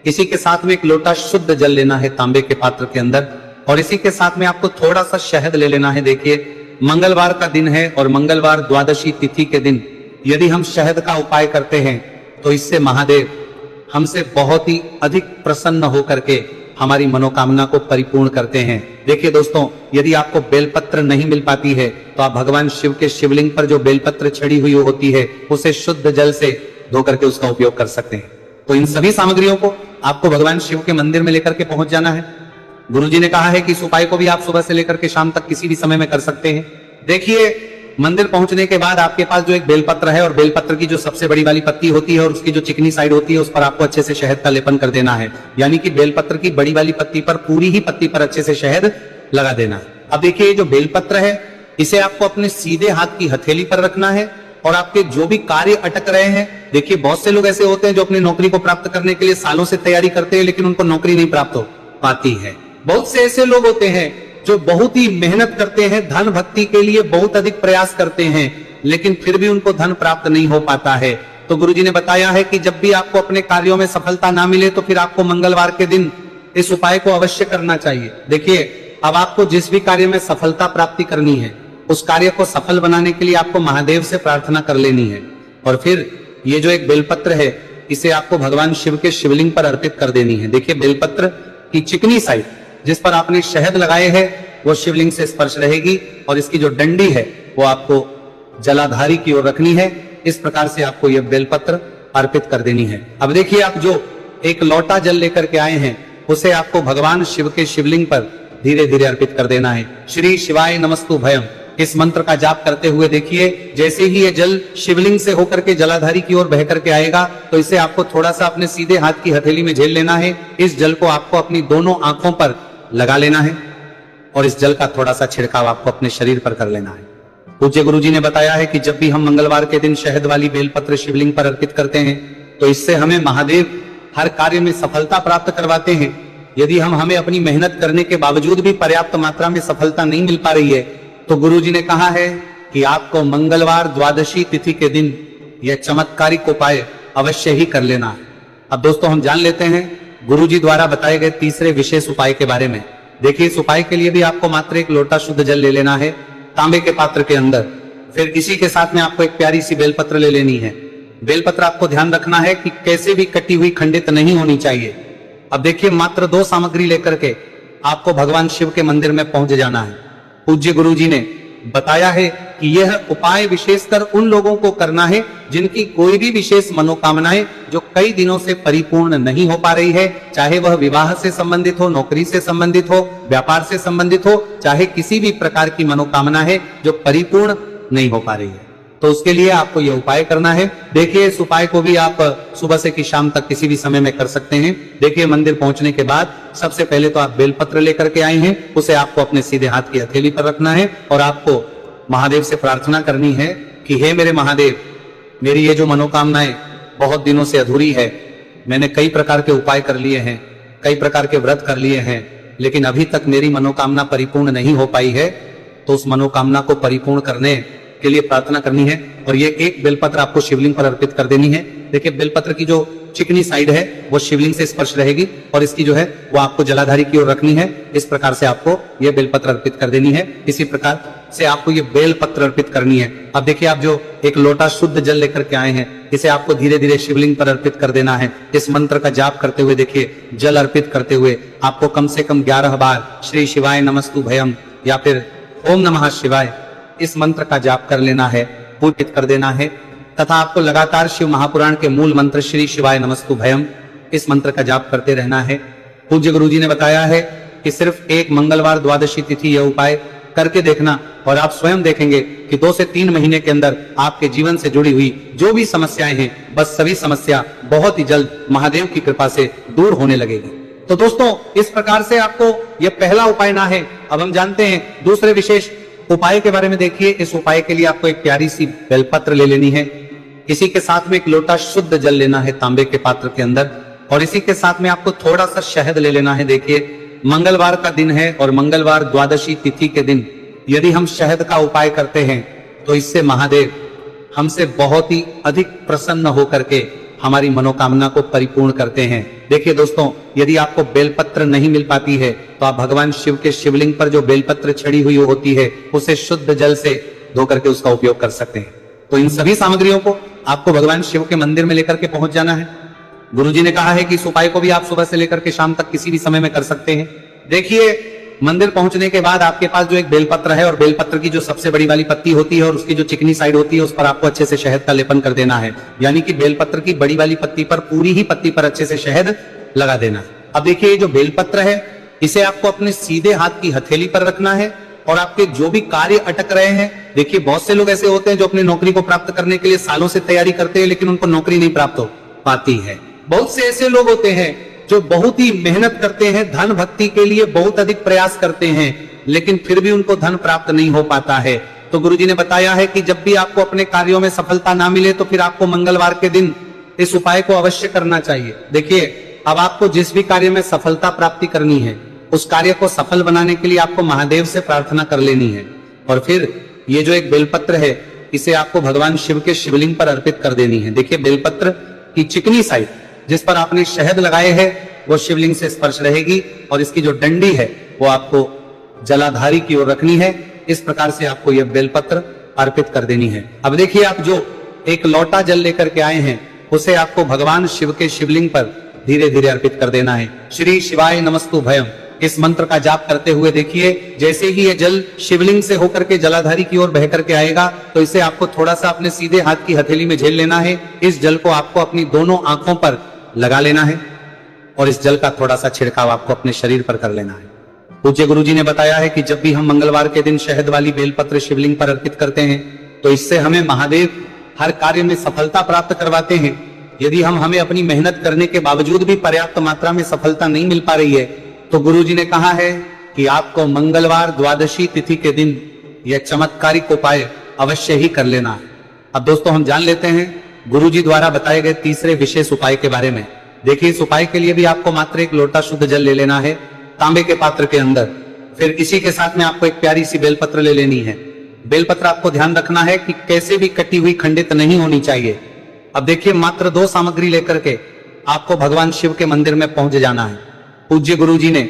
इसी के साथ में एक लोटा शुद्ध जल लेना है तांबे के पात्र के अंदर, और इसी के साथ में आपको थोड़ा सा शहद ले लेना है। देखिए मंगलवार का दिन है और मंगलवार द्वादशी तिथि के दिन यदि हम शहद का उपाय करते हैं तो इससे महादेव हमसे बहुत ही अधिक प्रसन्न होकर के हमारी मनोकामना को परिपूर्ण करते हैं। देखिए दोस्तों यदि आपको बेलपत्र नहीं मिल पाती है तो आप भगवान शिव के शिवलिंग पर जो बेलपत्र छड़ी हुई होती है उसे शुद्ध जल से धो करके उसका उपयोग कर सकते हैं। तो इन सभी सामग्रियों को आपको भगवान शिव के मंदिर में लेकर के पहुंच जाना है। गुरुजी ने कहा है कि इस उपाय को भी आप सुबह से लेकर के शाम तक किसी भी समय में कर सकते हैं। देखिए मंदिर पहुंचने के बाद आपके पास जो एक बेलपत्र है और बेलपत्र की जो सबसे बड़ी वाली पत्ती होती है और उसकी जो चिकनी साइड होती है उस पर आपको अच्छे से शहद का लेपन कर देना है। यानी कि बेलपत्र की बड़ी वाली पत्ती पर, पूरी ही पत्ती पर अच्छे से शहद लगा देना है। अब देखिए ये जो बेलपत्र है इसे आपको अपने सीधे हाथ की हथेली पर रखना है और आपके जो भी कार्य अटक रहे हैं, देखिए बहुत से लोग ऐसे होते हैं जो अपनी नौकरी को प्राप्त करने के लिए सालों से तैयारी करते हैं लेकिन उनको नौकरी नहीं प्राप्त हो पाती है। बहुत से ऐसे लोग होते हैं जो बहुत ही मेहनत करते हैं, धन भक्ति के लिए बहुत अधिक प्रयास करते हैं लेकिन फिर भी उनको धन प्राप्त नहीं हो पाता है। तो गुरुजी ने बताया है कि जब भी आपको अपने कार्यों में सफलता ना मिले तो फिर आपको मंगलवार के दिन इस उपाय को अवश्य करना चाहिए। देखिए अब आपको जिस भी कार्य में सफलता प्राप्ति करनी है उस कार्य को सफल बनाने के लिए आपको महादेव से प्रार्थना कर लेनी है और फिर ये जो एक बेलपत्र है इसे आपको भगवान शिव के शिवलिंग पर अर्पित कर देनी है। देखिए बेलपत्र की चिकनी साइड जिस पर आपने शहद लगाए हैं वो शिवलिंग से स्पर्श रहेगी और इसकी जो डंडी है वो आपको जलाधारी की ओर रखनी है। इस प्रकार से आपको यह बेलपत्र अर्पित कर देनी है। अब देखिए आप जो एक लोटा जल लेकर के आए हैं उसे आपको भगवान शिव के शिवलिंग पर धीरे धीरे अर्पित कर देना है। श्री शिवाय नमस्तु भयम इस मंत्र का जाप करते हुए देखिए जैसे ही ये जल शिवलिंग से होकर के जलाधारी की ओर बह करके आएगा तो इसे आपको थोड़ा सा अपने सीधे हाथ की हथेली में झेल लेना है। इस जल को आपको अपनी दोनों आंखों पर लगा लेना है और इस जल का थोड़ा सा छिड़काव आपको अपने शरीर पर कर लेना है। पूज्य गुरुजी ने बताया है कि जब भी हम मंगलवार के दिन शहद वाली बेलपत्र शिवलिंग पर अर्पित करते हैं तो इससे हमें महादेव हर कार्य में सफलता प्राप्त करवाते हैं। यदि हमें अपनी मेहनत करने के बावजूद भी पर्याप्त मात्रा में सफलता नहीं मिल पा रही है तो गुरुजी ने कहा है कि आपको मंगलवार द्वादशी तिथि के दिन यह चमत्कारिक उपाय अवश्य ही कर लेना है। अब दोस्तों हम जान लेते हैं गुरुजी द्वारा बताए गए तीसरे विशेष उपाय के बारे में। देखिए इस उपाय के लिए भी आपको मात्र एक लोटा शुद्ध जल ले लेना है तांबे के पात्र के अंदर। फिर इसी के साथ में आपको एक प्यारी सी बेलपत्र ले लेनी है। बेलपत्र आपको ध्यान रखना है कि कैसे भी कटी हुई खंडित नहीं होनी चाहिए। अब देखिए मात्र 2 सामग्री लेकर के आपको भगवान शिव के मंदिर में पहुंच जाना है। पूज्य गुरुजी ने बताया है कि यह उपाय विशेषकर उन लोगों को करना है जिनकी कोई भी विशेष मनोकामनाएं जो कई दिनों से परिपूर्ण नहीं हो पा रही है, चाहे वह विवाह से संबंधित हो, नौकरी से संबंधित हो, व्यापार से संबंधित हो, चाहे किसी भी प्रकार की मनोकामना है जो परिपूर्ण नहीं हो पा रही है तो उसके लिए आपको यह उपाय करना है। देखिए इस उपाय को भी आप सुबह से की शाम तक किसी भी समय में कर सकते हैं। देखिए मंदिर पहुंचने के बाद सबसे पहले तो आप बेलपत्र लेकर के आए हैं, उसे आपको अपने सीधे हाथ की हथेली पर रखना है और आपको महादेव से प्रार्थना करनी है कि हे मेरे महादेव, मेरी ये जो मनोकामनाएं बहुत दिनों से अधूरी है, मैंने कई प्रकार के उपाय कर लिए हैं, कई प्रकार के व्रत कर लिए हैं, लेकिन अभी तक मेरी मनोकामना परिपूर्ण नहीं हो पाई है, तो उस मनोकामना को परिपूर्ण करने के लिए प्रार्थना करनी है और ये एक बेलपत्र आपको शिवलिंग पर अर्पित कर देनी है। देखिए बेलपत्र की जो चिकनी साइड है वो शिवलिंग से स्पर्श रहेगी और इसकी जो है वो आपको जलाधारी की ओर रखनी है। इस प्रकार से आपको ये बेलपत्र अर्पित कर देनी है। इसी प्रकार से आपको ये बेलपत्र अर्पित करनी है। अब देखिए आप जो एक लोटा शुद्ध जल लेकर के आए हैं इसे आपको धीरे धीरे शिवलिंग पर अर्पित कर देना है। इस मंत्र का जाप करते हुए देखिए जल अर्पित करते हुए आपको कम से कम 11 बार श्री शिवाय नमस्तु भयम या फिर ओम नमः शिवाय इस मंत्र का जाप कर लेना है, पूजित कर देना है तथा आपको लगातार शिव महापुराण के मूल मंत्र श्री शिवाय नमस्तु भयम इस मंत्र का जाप करते रहना है। पूज्य गुरुजी ने बताया है कि सिर्फ एक मंगलवार द्वादशी तिथि यह उपाय करके देखना और आप स्वयं देखेंगे कि 2 से 3 महीने के अंदर आपके जीवन से जुड़ी हुई जो भी समस्याएं हैं बस सभी समस्या बहुत ही जल्द महादेव की कृपा से दूर होने लगेगी। तो दोस्तों इस प्रकार से आपको यह पहला उपाय ना है। अब हम जानते हैं दूसरे विशेष उपाय के बारे में। देखिए इस उपाय के लिए आपको एक प्यारी सी बेलपत्र ले लेनी है, इसी के साथ में एक लोटा शुद्ध जल लेना है तांबे के पात्र के अंदर और इसी के साथ में आपको थोड़ा सा शहद ले लेना है। देखिए मंगलवार का दिन है और मंगलवार द्वादशी तिथि के दिन यदि हम शहद का उपाय करते हैं तो इससे महादेव हमसे बहुत ही अधिक प्रसन्न होकर के हमारी मनोकामना को परिपूर्ण करते हैं। देखिए दोस्तों यदि आपको बेलपत्र नहीं मिल पाती है तो आप भगवान शिव के शिवलिंग पर जो बेलपत्र छड़ी हुई होती है उसे शुद्ध जल से धो करके उसका उपयोग कर सकते हैं। तो इन सभी सामग्रियों को आपको भगवान शिव के मंदिर में लेकर के पहुंच जाना है। गुरुजी ने कहा है कि इस उपाय को भी आप सुबह से लेकर के शाम तक किसी भी समय में कर सकते हैं। देखिए मंदिर पहुंचने के बाद आपके पास जो एक बेलपत्र है और बेलपत्र की जो सबसे बड़ी वाली पत्ती होती है और उसकी जो चिकनी साइड होती है उस पर आपको अच्छे से शहद का लेपन कर देना है। यानी कि बेलपत्र की बड़ी वाली पत्ती पर, पूरी ही पत्ती पर अच्छे से शहद लगा देना है। अब देखिए ये जो बेलपत्र है इसे आपको अपने सीधे हाथ की हथेली पर रखना है और आपके जो भी कार्य अटक रहे हैं, देखिए बहुत से लोग ऐसे होते हैं जो अपनी नौकरी को प्राप्त करने के लिए सालों से तैयारी करते हैं लेकिन उनको नौकरी नहीं प्राप्त हो पाती है। बहुत से ऐसे लोग होते हैं जो बहुत ही मेहनत करते हैं, धन भक्ति के लिए बहुत अधिक प्रयास करते हैं लेकिन फिर भी उनको धन प्राप्त नहीं हो पाता है। तो गुरुजी ने बताया है कि जब भी आपको अपने कार्यों में सफलता ना मिले तो फिर आपको मंगलवार के दिन इस उपाय को अवश्य करना चाहिए। देखिए, अब आपको जिस भी कार्य में सफलता प्राप्ति करनी है उस कार्य को सफल बनाने के लिए आपको महादेव से प्रार्थना कर लेनी है और फिर ये जो एक बेलपत्र है इसे आपको भगवान शिव के शिवलिंग पर अर्पित कर देनी है। देखिए, बेलपत्र की चिकनी साइड जिस पर आपने शहद लगाए हैं वो शिवलिंग से स्पर्श रहेगी और इसकी जो डंडी है वो आपको जलाधारी की ओर रखनी है। इस प्रकार से आपको यह बेलपत्र अर्पित कर देनी है। अब देखिए, आप जो एक लोटा जल लेकर के आए हैं उसे आपको भगवान शिव के शिवलिंग पर धीरे धीरे अर्पित कर देना है। श्री शिवाय नमस्तु भयम इस मंत्र का जाप करते हुए देखिए, जैसे ही ये जल शिवलिंग से होकर के जलाधारी की ओर बह करके आएगा तो इसे आपको थोड़ा सा अपने सीधे हाथ की हथेली में झेल लेना है। इस जल को आपको अपनी दोनों आंखों पर लगा लेना है और इस जल का थोड़ा सा छिड़काव आपको अपने शरीर पर कर लेना है। पूज्य गुरुजी ने बताया है कि जब भी हम मंगलवार के दिन शहद वाली बेलपत्र शिवलिंग पर अर्पित करते हैं तो इससे हमें महादेव हर कार्य में सफलता प्राप्त करवाते हैं। यदि हमें अपनी मेहनत करने के बावजूद भी पर्याप्त मात्रा में सफलता नहीं मिल पा रही है तो गुरुजी ने कहा है कि आपको मंगलवार द्वादशी तिथि के दिन यह चमत्कारिक उपाय अवश्य ही कर लेना है। अब दोस्तों, हम जान लेते हैं गुरुजी द्वारा बताए गए तीसरे विशेष उपाय के बारे में। देखिए, इस उपाय के लिए भी आपको मात्र एक लोटा शुद्ध जल ले लेना है तांबे के पात्र के अंदर। फिर इसी के साथ में आपको एक प्यारी सी बेलपत्र ले लेनी है। बेलपत्र आपको ध्यान रखना है कि कैसे भी कटी हुई खंडित नहीं होनी चाहिए। अब देखिए, मात्र 2 सामग्री लेकर के आपको भगवान शिव के मंदिर में पहुंच जाना है। पूज्य गुरुजी ने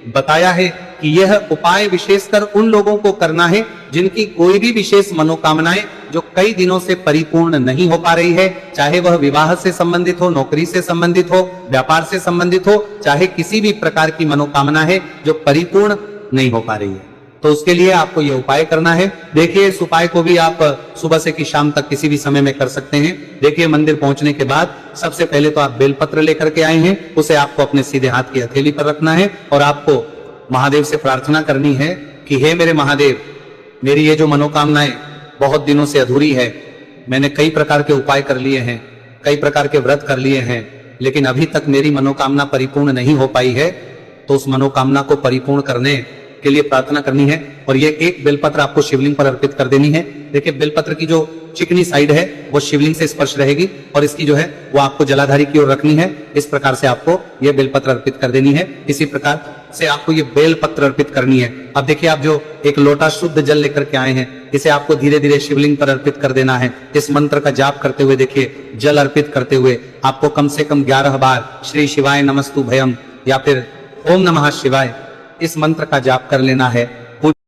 बताया है कि यह उपाय विशेषकर उन लोगों को करना है जिनकी कोई भी विशेष मनोकामनाएं जो कई दिनों से परिपूर्ण नहीं हो पा रही है, चाहे वह विवाह से संबंधित हो, नौकरी से संबंधित हो, व्यापार से संबंधित हो, चाहे किसी भी प्रकार की मनोकामना है जो परिपूर्ण नहीं हो पा रही है, तो उसके लिए आपको यह उपाय करना है। देखिए, इस उपाय को भी आप सुबह से की शाम तक किसी भी समय में कर सकते हैं। देखिए, मंदिर पहुंचने के बाद सबसे पहले तो आप बेलपत्र लेकर के आए हैं, उसे आपको अपने सीधे हाथ की हथेली पर रखना है और आपको महादेव से प्रार्थना करनी है कि हे मेरे महादेव, मेरी ये जो मनोकामनाएं बहुत दिनों से अधूरी है, मैंने कई प्रकार के उपाय कर लिए हैं, कई प्रकार के व्रत कर लिए हैं, लेकिन अभी तक मेरी मनोकामना परिपूर्ण नहीं हो पाई है, तो उस मनोकामना को परिपूर्ण करने के लिए प्रार्थना करनी है और ये एक बेलपत्र आपको शिवलिंग पर अर्पित कर देनी है। देखिए, बेलपत्र की जो चिकनी साइड है वो शिवलिंग से स्पर्श रहेगी और इसकी जो है वो आपको जलाधारी की ओर रखनी है। इस प्रकार से आपको ये बेलपत्र अर्पित कर देनी है। इसी प्रकार से आपको ये बेलपत्र अर्पित करनी है। अब देखिए, आप जो एक लोटा शुद्ध जल लेकर के आए हैं इसे आपको धीरे धीरे शिवलिंग पर अर्पित कर देना है। इस मंत्र का जाप करते हुए देखिए, जल अर्पित करते हुए आपको कम से कम 11 बार श्री शिवाय नमस्तु भयम या फिर ओम नमः शिवाय इस मंत्र का जाप कर लेना है।